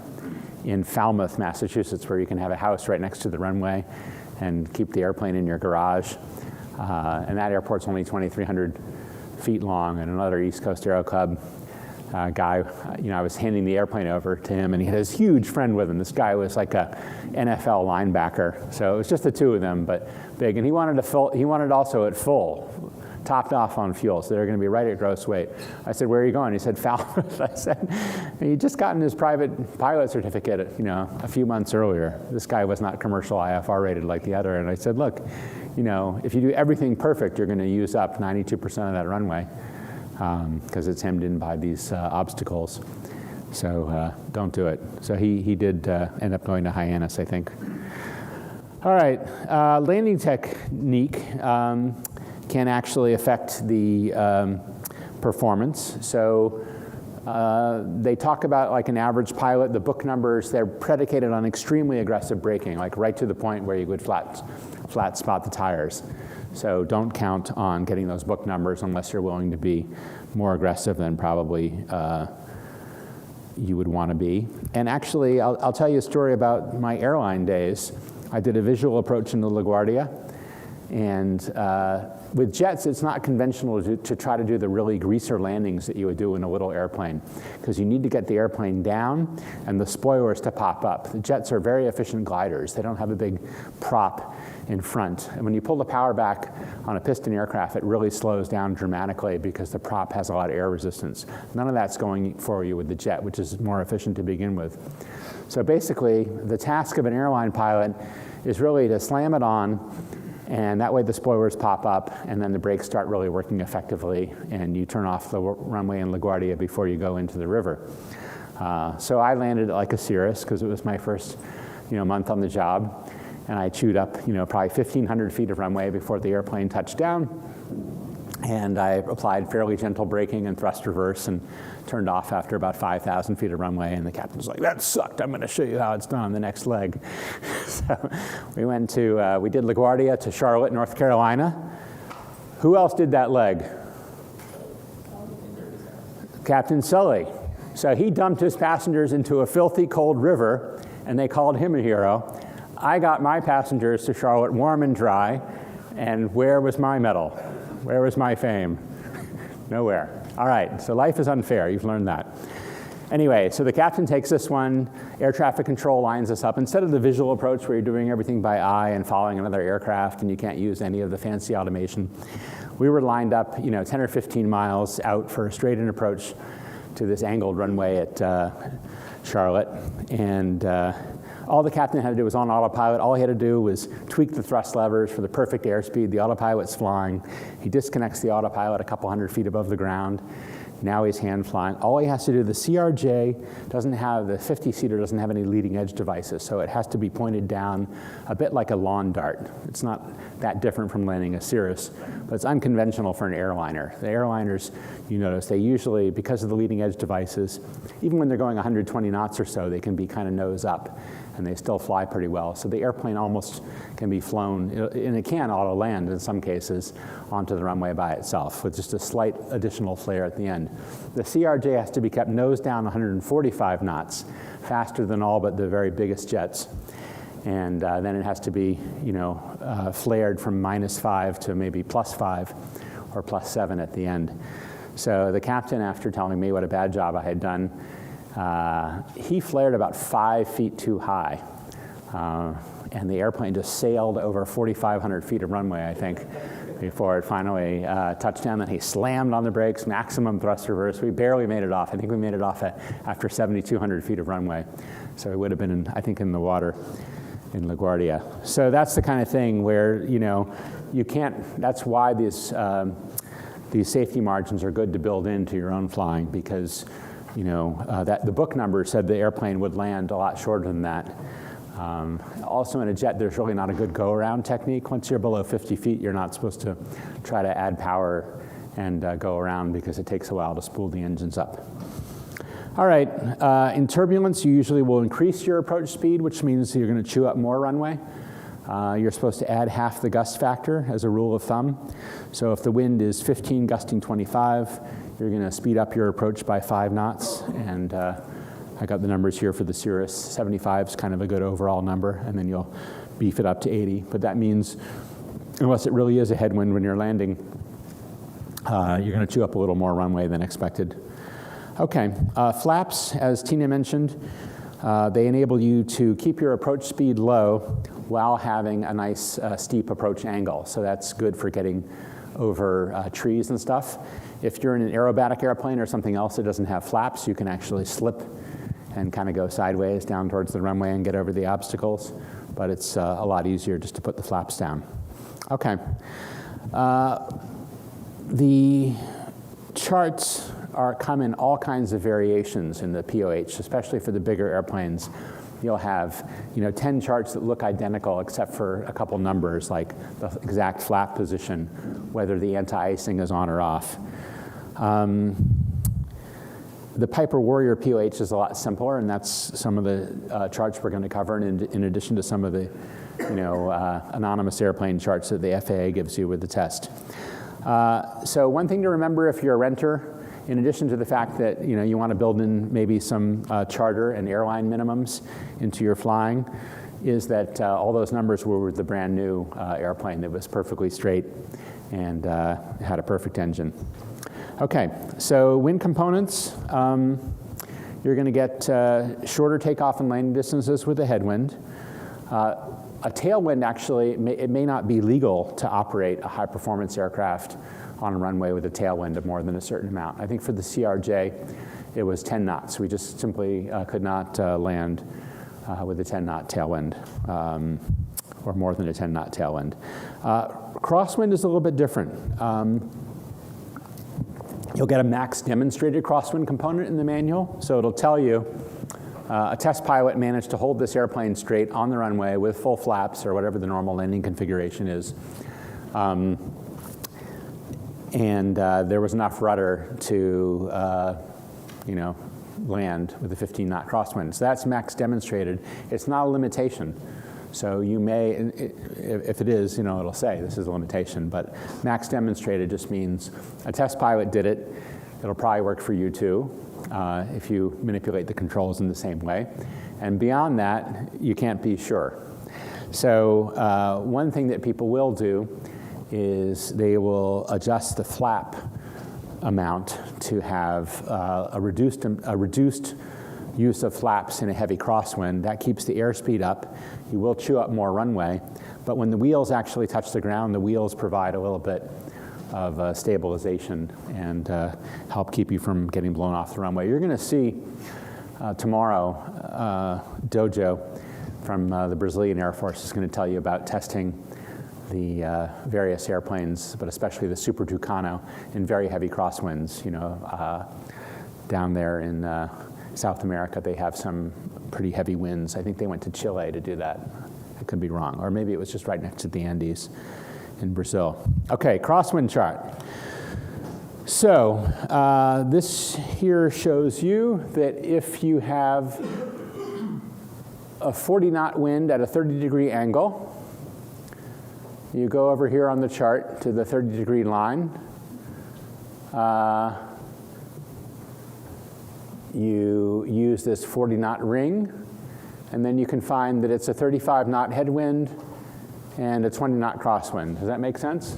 in Falmouth, Massachusetts, where you can have a house right next to the runway and keep the airplane in your garage. And that airport's only 2,300 feet long. And another East Coast Aero Club guy, I was handing the airplane over to him, and he had his huge friend with him. This guy was like a NFL linebacker. So it was just the two of them, but big. And he wanted also at full, topped off on fuel, so they're going to be right at gross weight. I said, where are you going? He said, Falmouth. I said, he'd just gotten his private pilot certificate, a few months earlier. This guy was not commercial IFR rated like the other. And I said, look, if you do everything perfect, you're going to use up 92% of that runway because it's hemmed in by these obstacles. So don't do it. So he did end up going to Hyannis, I think. All right, landing technique can actually affect the performance. So they talk about like an average pilot, the book numbers, they're predicated on extremely aggressive braking, like right to the point where you would flat spot the tires. So don't count on getting those book numbers unless you're willing to be more aggressive than probably you would want to be. And actually, I'll tell you a story about my airline days. I did a visual approach into LaGuardia, and with jets, it's not conventional to try to do the really greaser landings that you would do in a little airplane, because you need to get the airplane down and the spoilers to pop up. The jets are very efficient gliders. They don't have a big prop in front. And when you pull the power back on a piston aircraft, it really slows down dramatically because the prop has a lot of air resistance. None of that's going for you with the jet, which is more efficient to begin with. So basically, the task of an airline pilot is really to slam it on, and that way the spoilers pop up, and then the brakes start really working effectively, and you turn off the runway in LaGuardia before you go into the river. So I landed like a Cirrus because it was my first month on the job, and I chewed up probably 1,500 feet of runway before the airplane touched down, and I applied fairly gentle braking and thrust reverse and turned off after about 5,000 feet of runway, and the captain was like, that sucked, I'm going to show you how it's done on the next leg. So we did LaGuardia to Charlotte, North Carolina. Who else did that leg? Captain Sully. So he dumped his passengers into a filthy cold river, and they called him a hero. I got my passengers to Charlotte warm and dry, and where was my medal? Where was my fame? Nowhere. All right, so life is unfair. You've learned that. Anyway, so the captain takes this one, air traffic control lines us up. Instead of the visual approach where you're doing everything by eye and following another aircraft and you can't use any of the fancy automation, we were lined up 10 or 15 miles out for a straight-in approach to this angled runway at Charlotte. And all the captain had to do was on autopilot. All he had to do was tweak the thrust levers for the perfect airspeed. The autopilot's flying. He disconnects the autopilot a couple hundred feet above the ground. Now he's hand flying. All he has to do, the CRJ doesn't have, the 50-seater doesn't have any leading edge devices, so it has to be pointed down a bit like a lawn dart. It's not that different from landing a Cirrus, but it's unconventional for an airliner. The airliners, you notice, they usually, because of the leading edge devices, even when they're going 120 knots or so, they can be kind of nose up, and they still fly pretty well. So the airplane almost can be flown, and it can auto land in some cases, onto the runway by itself with just a slight additional flare at the end. The CRJ has to be kept nose down 145 knots, faster than all but the very biggest jets. And then it has to be, flared from -5 to maybe +5 or +7 at the end. So the captain, after telling me what a bad job I had done, he flared about 5 feet too high. And the airplane just sailed over 4,500 feet of runway, I think, before it finally touched down. Then he slammed on the brakes, maximum thrust reverse. We barely made it off. I think we made it off after 7,200 feet of runway. So it would have been, in the water in LaGuardia. So that's the kind of thing where, you can't, that's why these safety margins are good to build into your own flying, because, that the book number said the airplane would land a lot shorter than that. Also in a jet, there's really not a good go-around technique. Once you're below 50 feet, you're not supposed to try to add power and go around because it takes a while to spool the engines up. All right, in turbulence, you usually will increase your approach speed, which means you're going to chew up more runway. You're supposed to add half the gust factor as a rule of thumb. So if the wind is 15 gusting 25, you're going to speed up your approach by 5 knots, and I got the numbers here for the Cirrus. 75 is kind of a good overall number, and then you'll beef it up to 80. But that means, unless it really is a headwind when you're landing, you're going to chew up a little more runway than expected. Okay, flaps, as Tina mentioned, they enable you to keep your approach speed low while having a nice steep approach angle. So that's good for getting over trees and stuff. If you're in an aerobatic airplane or something else that doesn't have flaps, you can actually slip and kind of go sideways down towards the runway and get over the obstacles. But it's a lot easier just to put the flaps down. Okay. The charts come in all kinds of variations in the POH, especially for the bigger airplanes. You'll have 10 charts that look identical except for a couple numbers, like the exact flap position, whether the anti-icing is on or off. The Piper Warrior POH is a lot simpler, and that's some of the charts we're going to cover, in addition to some of the anonymous airplane charts that the FAA gives you with the test. So one thing to remember if you're a renter, in addition to the fact that you want to build in maybe some charter and airline minimums into your flying, is that all those numbers were with the brand new airplane that was perfectly straight and had a perfect engine. Okay, so wind components, you're going to get shorter takeoff and landing distances with a headwind. A tailwind, actually, it may not be legal to operate a high-performance aircraft on a runway with a tailwind of more than a certain amount. I think for the CRJ, it was 10 knots. We just simply could not land with a 10-knot tailwind, or more than a 10-knot tailwind. Crosswind is a little bit different. You'll get a max demonstrated crosswind component in the manual, so it'll tell you a test pilot managed to hold this airplane straight on the runway with full flaps or whatever the normal landing configuration is. And there was enough rudder to, land with a 15-knot crosswind. So that's max demonstrated. It's not a limitation. So you may, if it is, it'll say this is a limitation. But max demonstrated just means a test pilot did it. It'll probably work for you too, if you manipulate the controls in the same way. And beyond that, you can't be sure. So one thing that people will do is they will adjust the flap amount to have a reduced use of flaps in a heavy crosswind. That keeps the airspeed up. You will chew up more runway, but when the wheels actually touch the ground, the wheels provide a little bit of stabilization and help keep you from getting blown off the runway. You're going to see tomorrow, Dojo from the Brazilian Air Force is going to tell you about testing the various airplanes, but especially the Super Tucano in very heavy crosswinds. Down there in South America, they have some pretty heavy winds. I think they went to Chile to do that. I could be wrong. Or maybe it was just right next to the Andes in Brazil. Okay, crosswind chart. So this here shows you that if you have a 40-knot wind at a 30-degree angle, you go over here on the chart to the 30-degree line. You use this 40-knot ring, and then you can find that it's a 35-knot headwind and a 20-knot crosswind. Does that make sense?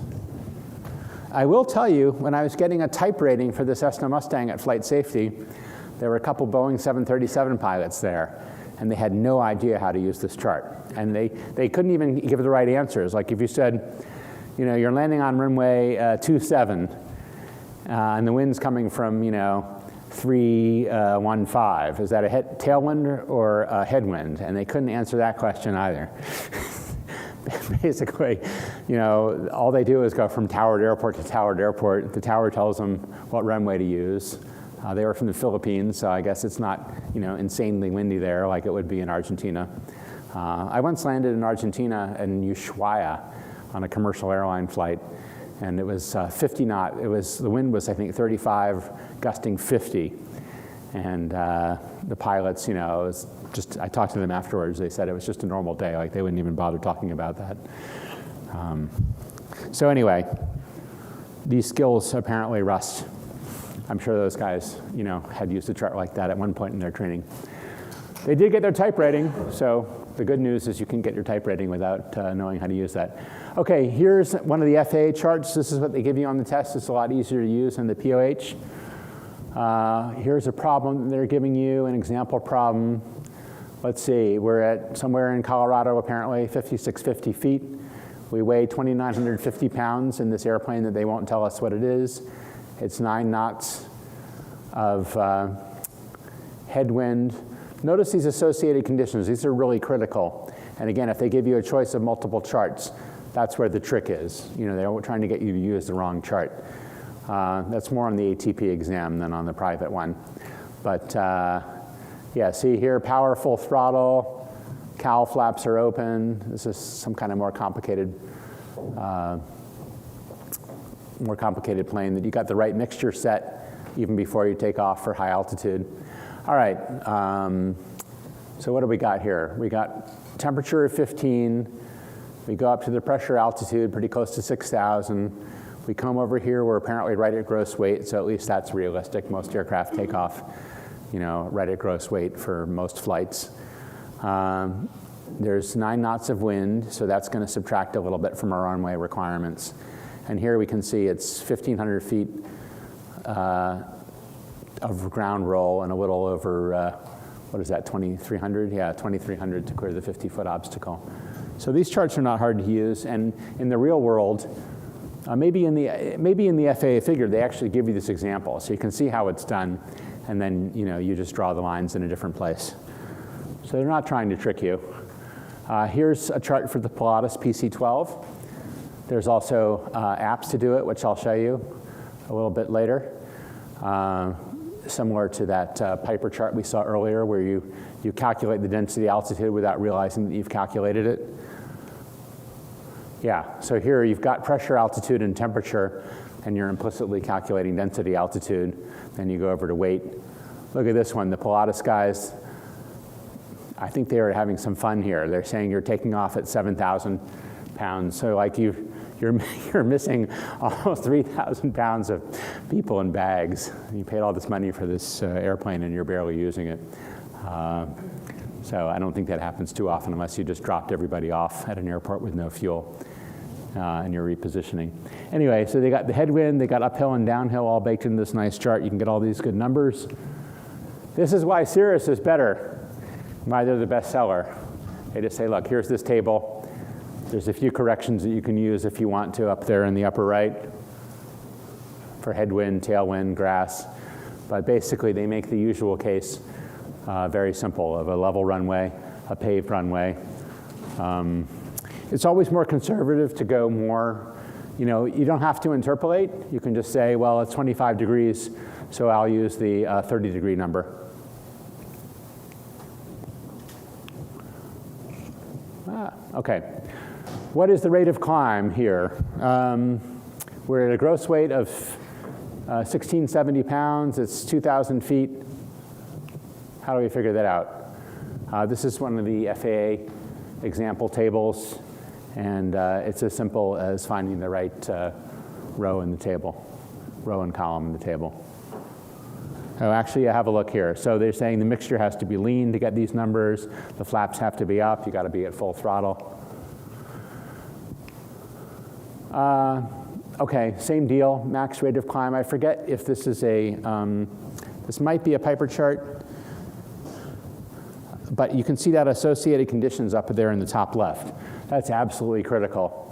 I will tell you, when I was getting a type rating for this Cessna Mustang at Flight Safety, there were a couple Boeing 737 pilots there, and they had no idea how to use this chart. And they couldn't even give the right answers. Like if you said, you're landing on runway 27, and the wind's coming from, 315. Is that a tailwind or a headwind? And they couldn't answer that question either. Basically, all they do is go from tower to airport to tower to airport. The tower tells them what runway to use. They were from the Philippines, so I guess it's not, insanely windy there like it would be in Argentina. I once landed in Argentina in Ushuaia on a commercial airline flight, and it was 50 knot. The wind was, I think, 35, gusting 50. And the pilots, I talked to them afterwards. They said it was just a normal day. Like they wouldn't even bother talking about that. So anyway, these skills apparently rust I'm sure those guys, had used a chart like that at one point in their training. They did get their type rating, so the good news is you can get your type rating without knowing how to use that. Okay, here's one of the FAA charts. This is what they give you on the test. It's a lot easier to use than the POH. Here's a problem they're giving you, an example problem. Let's see, we're at somewhere in Colorado, apparently, 5,650 feet. We weigh 2,950 pounds in this airplane that they won't tell us what it is. It's 9 knots of headwind. Notice these associated conditions. These are really critical. And again, if they give you a choice of multiple charts, that's where the trick is. They're trying to get you to use the wrong chart. That's more on the ATP exam than on the private one. But yeah, see here, powerful throttle, cowl flaps are open. This is some kind of more complicated plane that you got the right mixture set even before you take off for high altitude. All right, so what do we got here? We got temperature of 15. We go up to the pressure altitude, pretty close to 6,000. We come over here, we're apparently right at gross weight, so at least that's realistic. Most aircraft take off, right at gross weight for most flights. There's 9 knots of wind, so that's going to subtract a little bit from our runway requirements. And here we can see it's 1,500 feet of ground roll and a little over, what is that, 2,300? Yeah, 2,300 to clear the 50-foot obstacle. So these charts are not hard to use, and in the real world, maybe in the FAA figure, they actually give you this example, so you can see how it's done, and then you just draw the lines in a different place. So they're not trying to trick you. Here's a chart for the Pilatus PC-12. There's also apps to do it, which I'll show you a little bit later. Similar to that Piper chart we saw earlier, where you calculate the density altitude without realizing that you've calculated it. Yeah, so here you've got pressure, altitude, and temperature, and you're implicitly calculating density altitude. Then you go over to weight. Look at this one, the Pilatus guys. I think they are having some fun here. They're saying you're taking off at 7,000 pounds. So like you're missing almost 3,000 pounds of people and bags. You paid all this money for this airplane and you're barely using it. So I don't think that happens too often unless you just dropped everybody off at an airport with no fuel and you're repositioning. Anyway, so they got the headwind, they got uphill and downhill all baked into this nice chart. You can get all these good numbers. This is why Cirrus is better, why they're the best seller. They just say, look, here's this table. There's a few corrections that you can use if you want to up there in the upper right for headwind, tailwind, grass. But basically, they make the usual case very simple of a level runway, a paved runway. It's always more conservative to go more, you don't have to interpolate. You can just say, well, it's 25 degrees, so I'll use the 30-degree number. Okay. What is the rate of climb here? We're at a gross weight of 1,670 pounds. It's 2,000 feet. How do we figure that out? This is one of the FAA example tables, and it's as simple as finding the right row in the table, row and column in the table. Oh, actually, have a look here. So they're saying the mixture has to be lean to get these numbers. The flaps have to be up. You got to be at full throttle. Okay, same deal, max rate of climb. I forget if this is this might be a Piper chart, but you can see that associated conditions up there in the top left. That's absolutely critical.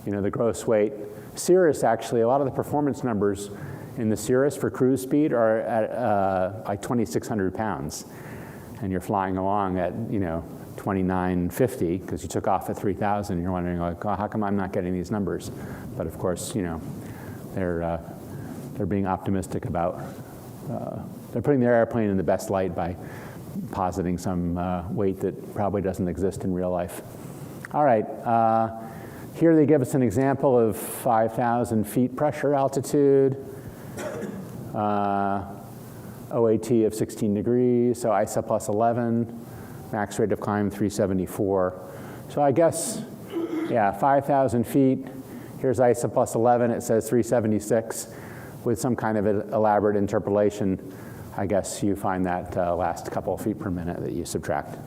The gross weight. Cirrus, actually, a lot of the performance numbers in the Cirrus for cruise speed are at like 2,600 pounds. And you're flying along at, 2,950 because you took off at 3,000. You're wondering, like, oh, how come I'm not getting these numbers? But of course, they're being optimistic about, they're putting their airplane in the best light by positing some weight that probably doesn't exist in real life. All right, here they give us an example of 5,000 feet pressure altitude, OAT of 16 degrees, so ISA plus 11, max rate of climb 374. So I guess, yeah, 5,000 feet. Here's ISA plus 11, it says 376. with some kind of an elaborate interpolation, I guess you find that last couple of feet per minute that you subtract.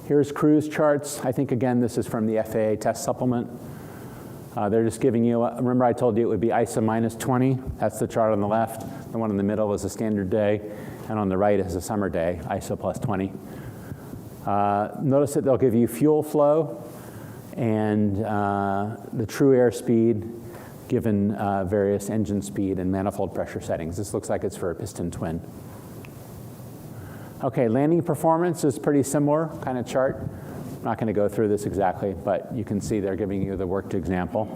Here's cruise charts. I think, again, this is from the FAA test supplement. They're just giving you, remember I told you it would be ISO minus 20. That's the chart on the left. The one in the middle is a standard day, and on the right is a summer day, ISO plus 20. Notice that they'll give you fuel flow and the true airspeed given various engine speed and manifold pressure settings. This looks like it's for a piston twin. Okay, landing performance is pretty similar kind of chart. I'm not going to go through this exactly, but you can see they're giving you the worked example.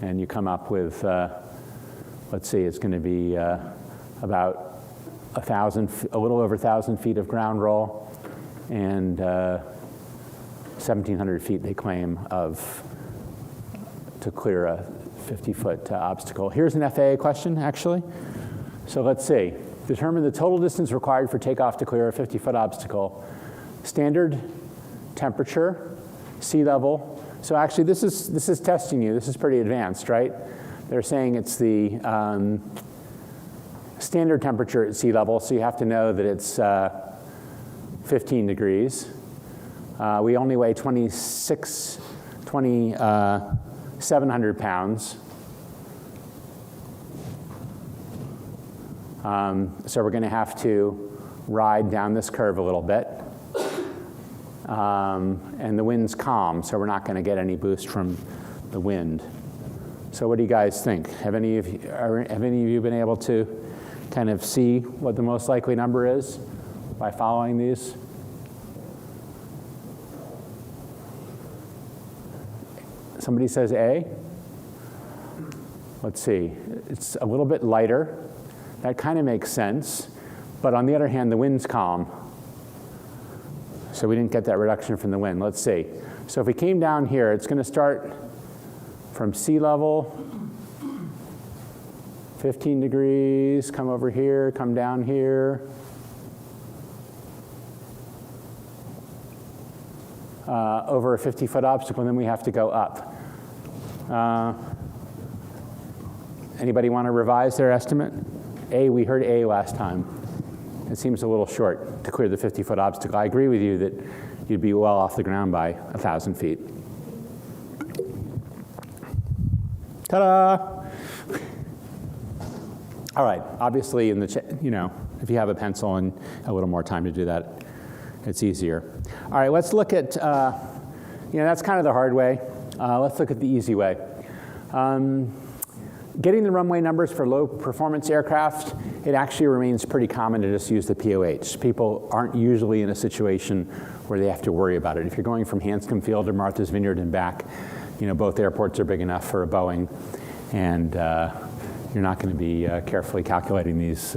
And you come up with, let's see, it's going to be about a little over 1,000 feet of ground roll and 1,700 feet, they claim, to clear a 50-foot obstacle. Here's an FAA question, actually. So let's see. Determine the total distance required for takeoff to clear a 50-foot obstacle. Standard, temperature, sea level. So actually, this is testing you. This is pretty advanced, right? They're saying it's the standard temperature at sea level, so you have to know that it's 15 degrees. We only weigh 2,700 pounds. So we're going to have to ride down this curve a little bit. And the wind's calm, so we're not going to get any boost from the wind. So what do you guys think? Have any of you been able to kind of see what the most likely number is by following these? Somebody says A. Let's see. It's a little bit lighter. That kind of makes sense. But on the other hand, the wind's calm. So we didn't get that reduction from the wind. Let's see. So if we came down here, it's going to start from sea level, 15 degrees, come over here, come down here. Over a 50-foot obstacle, and then we have to go up. Anybody want to revise their estimate? A, we heard A last time. It seems a little short to clear the 50-foot obstacle. I agree with you that you'd be well off the ground by 1,000 feet. Ta-da! All right, obviously, if you have a pencil and a little more time to do that, it's easier. All right, let's look at, that's kind of the hard way. Let's look at the easy way. Getting the runway numbers for low-performance aircraft, it actually remains pretty common to just use the POH. People aren't usually in a situation where they have to worry about it. If you're going from Hanscom Field to Martha's Vineyard and back, both airports are big enough for a Boeing, and you're not going to be carefully calculating these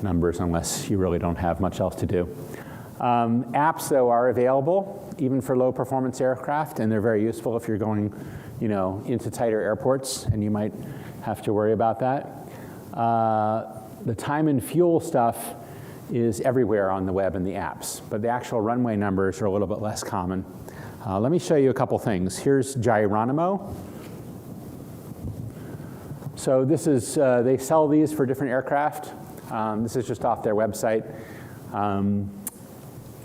numbers unless you really don't have much else to do. Apps, though, are available even for low-performance aircraft, and they're very useful if you're going, into tighter airports, and you might have to worry about that. The time and fuel stuff is everywhere on the web and the apps, but the actual runway numbers are a little bit less common. Let me show you a couple things. Here's Gyronimo. So this is, they sell these for different aircraft. This is just off their website.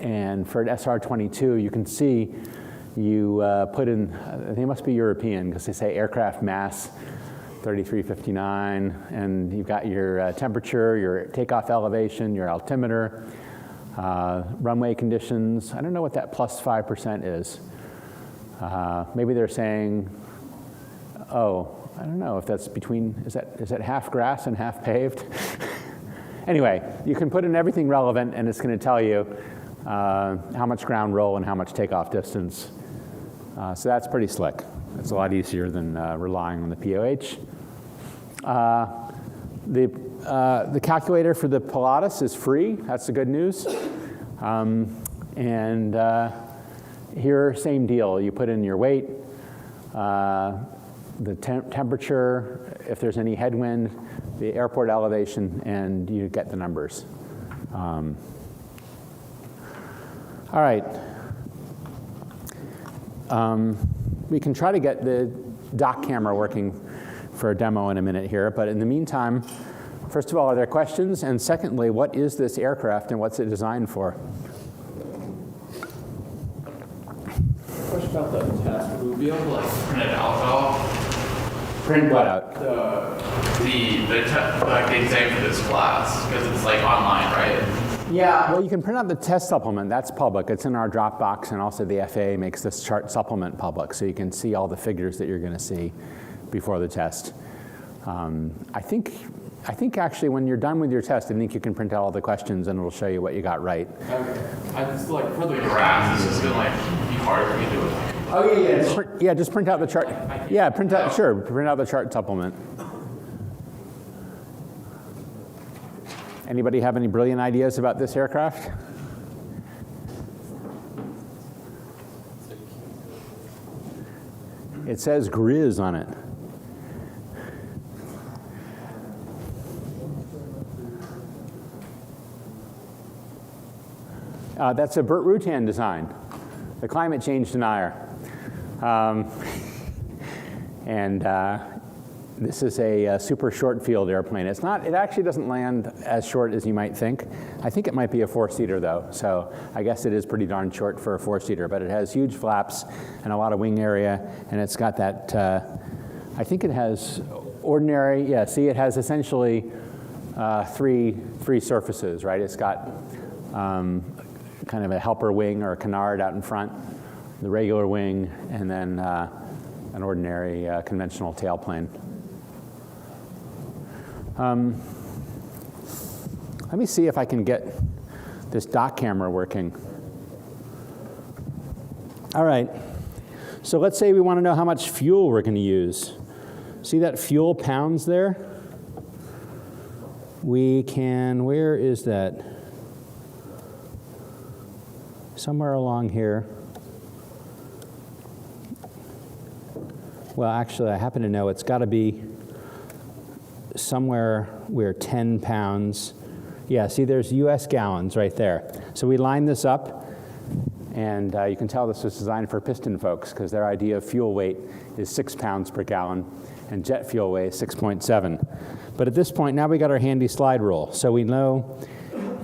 And for an SR-22, you can see you put in, they must be European because they say aircraft mass 3359, and you've got your temperature, your takeoff elevation, your altimeter, runway conditions. I don't know what that plus 5% is. Maybe they're saying, I don't know if that's between, is that half grass and half paved? Anyway, you can put in everything relevant, and it's going to tell you how much ground roll and how much takeoff distance. So that's pretty slick. It's a lot easier than relying on the POH. The calculator for the Pilatus is free. That's the good news. And here, same deal. You put in your weight, the temperature, if there's any headwind, the airport elevation, and you get the numbers. All right. We can try to get the dock camera working for a demo in a minute here. But in the meantime, first of all, are there questions? And secondly, what is this aircraft and what's it designed for? Question about the test. Would we be able to like print it out at all? Print what out? Like the exam for this class, because it's like online, right? Yeah, well, you can print out the test supplement. That's public. It's in our Dropbox, and also the FAA makes this chart supplement public, so you can see all the figures that you're going to see before the test. I think actually when you're done with your test, I think you can print out all the questions, and it'll show you what you got right. Okay. I just like for the graphs, it's just gonna like be hard for me to do it. Oh yeah. Just print out the chart. Yeah, print out the chart supplement. Anybody have any brilliant ideas about this aircraft? It says Grizz on it. That's a Burt Rutan design, the climate change denier. This is a super short field airplane. It actually doesn't land as short as you might think. I think it might be a 4-seater though, so I guess it is pretty darn short for a 4-seater, but it has huge flaps and a lot of wing area, and it's got that, I think it has ordinary, yeah, see it has essentially three surfaces, right? It's got kind of a helper wing or a canard out in front, the regular wing, and then an ordinary conventional tailplane. Let me see if I can get this dock camera working. All right, so let's say we want to know how much fuel we're going to use. See that fuel pounds there? We can, where is that? Somewhere along here. Well, actually, I happen to know it's got to be somewhere where 10 pounds. Yeah, see, there's US gallons right there. So we line this up, and you can tell this was designed for piston folks because their idea of fuel weight is 6 pounds per gallon, and jet fuel weight is 6.7. But at this point, now we got our handy slide rule. So we know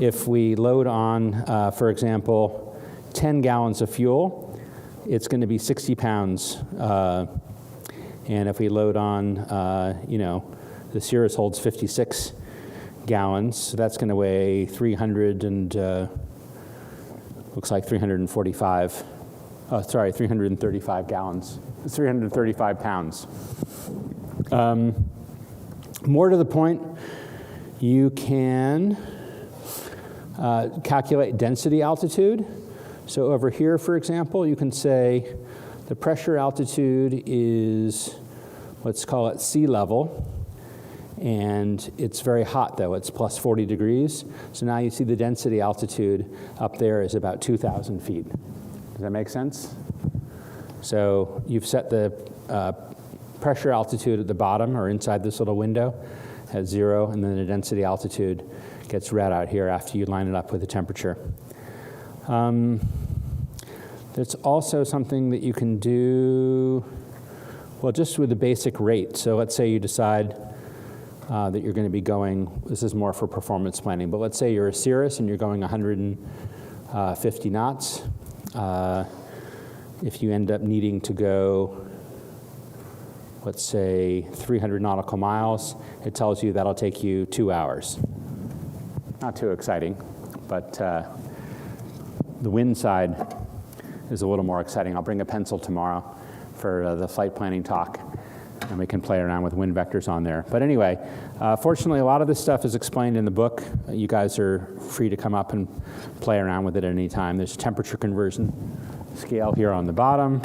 if we load on, for example, 10 gallons of fuel, it's going to be 60 pounds. And if we load on, the Cirrus holds 56 gallons, so that's going to weigh 335 gallons, 335 pounds. More to the point, you can calculate density altitude. So over here, for example, you can say the pressure altitude is, let's call it sea level, and it's very hot though, it's plus 40 degrees. So now you see the density altitude up there is about 2,000 feet. Does that make sense? So you've set the pressure altitude at the bottom or inside this little window at 0, and then the density altitude gets read out here after you line it up with the temperature. There's also something that you can do, well, just with the basic rate. So let's say you decide that you're going to be going, this is more for performance planning, but let's say you're a Cirrus and you're going 150 knots. If you end up needing to go, let's say 300 nautical miles, it tells you that'll take you 2 hours. Not too exciting, but the wind side is a little more exciting. I'll bring a pencil tomorrow for the flight planning talk, and we can play around with wind vectors on there. But anyway, fortunately, a lot of this stuff is explained in the book. You guys are free to come up and play around with it at any time. There's a temperature conversion scale here on the bottom,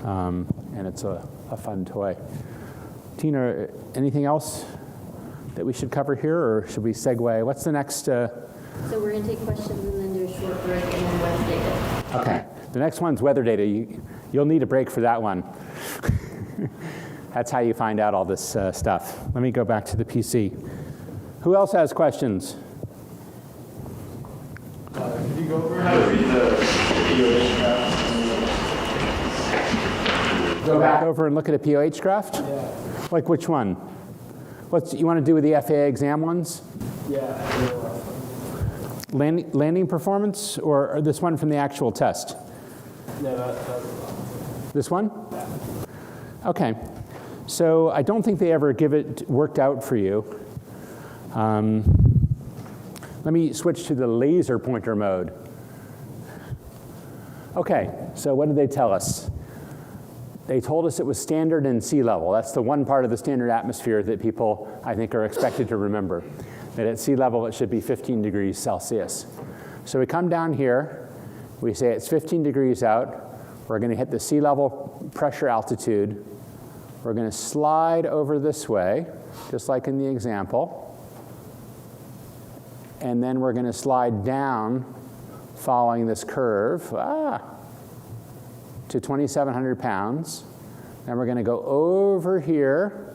and it's a fun toy. Tina, anything else that we should cover here, or should we segue? What's the next? So we're going to take questions and then do a short break and then weather data. Okay. The next one's weather data. You'll need a break for that one. That's how you find out all this stuff. Let me go back to the PC. Who else has questions? Could you go over how to read the video Go back over and look at a POH craft? Yeah. Like which one? You want to do with the FAA exam ones? Yeah. Landing performance or this one from the actual test? No, that's This one? Okay. So I don't think they ever give it worked out for you. Let me switch to the laser pointer mode. Okay, so what did they tell us? They told us it was standard in sea level. That's the one part of the standard atmosphere that people, I think, are expected to remember. That at sea level, it should be 15 degrees Celsius. So we come down here, we say it's 15 degrees out. We're going to hit the sea level pressure altitude. We're going to slide over this way, just like in the example. And then we're going to slide down following this curve to 2,700 pounds. Then we're going to go over here,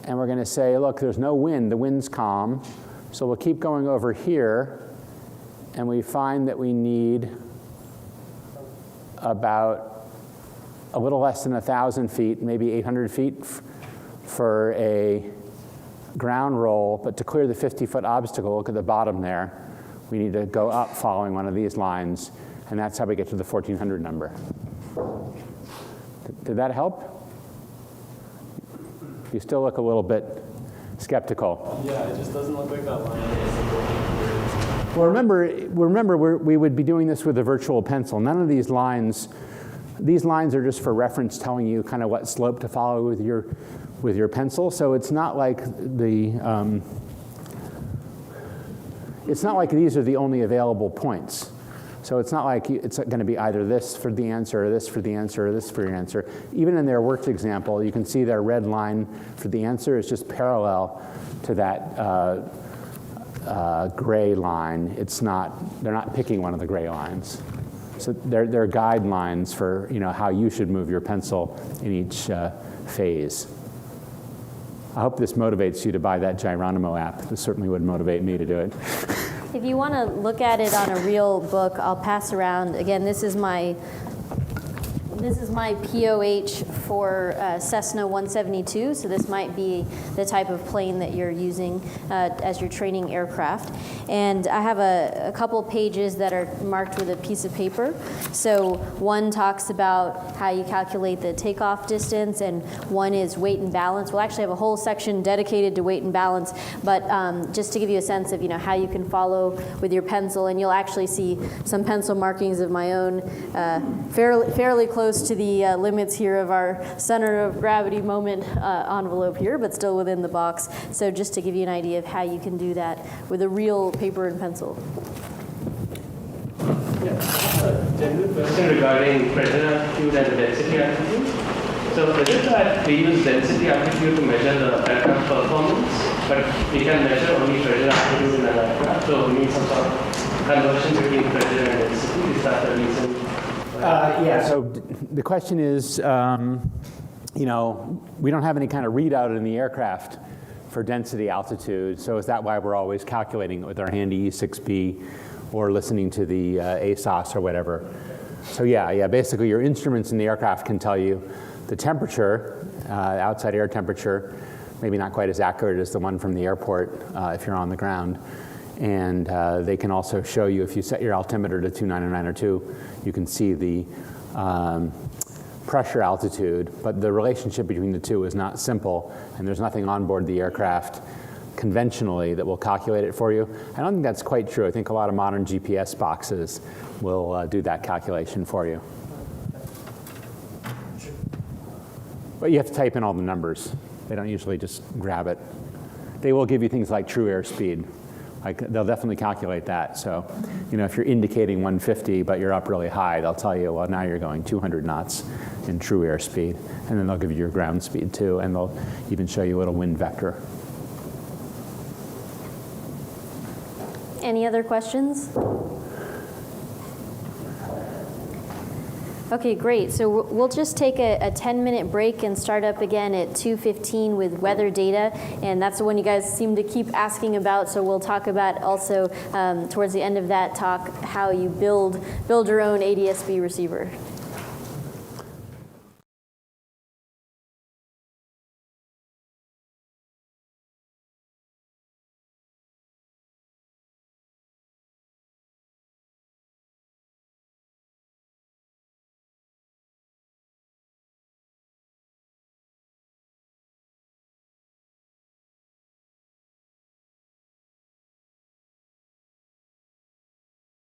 and we're going to say, look, there's no wind. The wind's calm. So we'll keep going over here, and we find that we need about a little less than 1,000 feet, maybe 800 feet for a ground roll. But to clear the 50-foot obstacle, look at the bottom there, we need to go up following one of these lines, and that's how we get to the 1,400 number. Did that help? You still look a little bit skeptical. Yeah, it just doesn't look like that line is. Well, remember we would be doing this with a virtual pencil. None of these lines are just for reference, telling you kind of what slope to follow with your pencil. So it's not like these are the only available points. So it's not like it's going to be either this for the answer, or this for the answer, or this for your answer. Even in their worked example, you can see their red line for the answer is just parallel to that gray line. They're not picking one of the gray lines. So they're guidelines for how you should move your pencil in each phase. I hope this motivates you to buy that Geronimo app. This certainly would motivate me to do it. If you want to look at it on a real book, I'll pass around. Again, this is my POH for Cessna 172, so this might be the type of plane that you're using as your training aircraft. And I have a couple pages that are marked with a piece of paper. So one talks about how you calculate the takeoff distance, and one is weight and balance. We'll actually have a whole section dedicated to weight and balance, but just to give you a sense of how you can follow with your pencil, and you'll actually see some pencil markings of my own fairly close to the limits here of our center of gravity moment envelope here, but still within the box. So just to give you an idea of how you can do that with a real paper and pencil. General question regarding pressure altitude and density altitude. So is it that we use density altitude to measure the aircraft performance, but we can measure only pressure altitude in an aircraft, so we need some sort of conversion between pressure and density? Is that the reason? Yeah, so the question is, we don't have any kind of readout in the aircraft for density altitude, so is that why we're always calculating it with our handy E6B or listening to the ASOS or whatever? So yeah, basically your instruments in the aircraft can tell you the temperature, outside air temperature, maybe not quite as accurate as the one from the airport if you're on the ground. And they can also show you, if you set your altimeter to 299 or 2, you can see the pressure altitude, but the relationship between the two is not simple, and there's nothing on board the aircraft conventionally that will calculate it for you. I don't think that's quite true. I think a lot of modern GPS boxes will do that calculation for you. But you have to type in all the numbers. They don't usually just grab it. They will give you things like true airspeed. They'll definitely calculate that. So, if you're indicating 150, but you're up really high, they'll tell you, well, now you're going 200 knots in true airspeed. And then they'll give you your ground speed too, and they'll even show you a little wind vector. Any other questions? Okay, great. So we'll just take a 10-minute break and start up again at 2:15 with weather data, and that's the one you guys seem to keep asking about. So we'll talk about also towards the end of that talk how you build your own ADS-B receiver.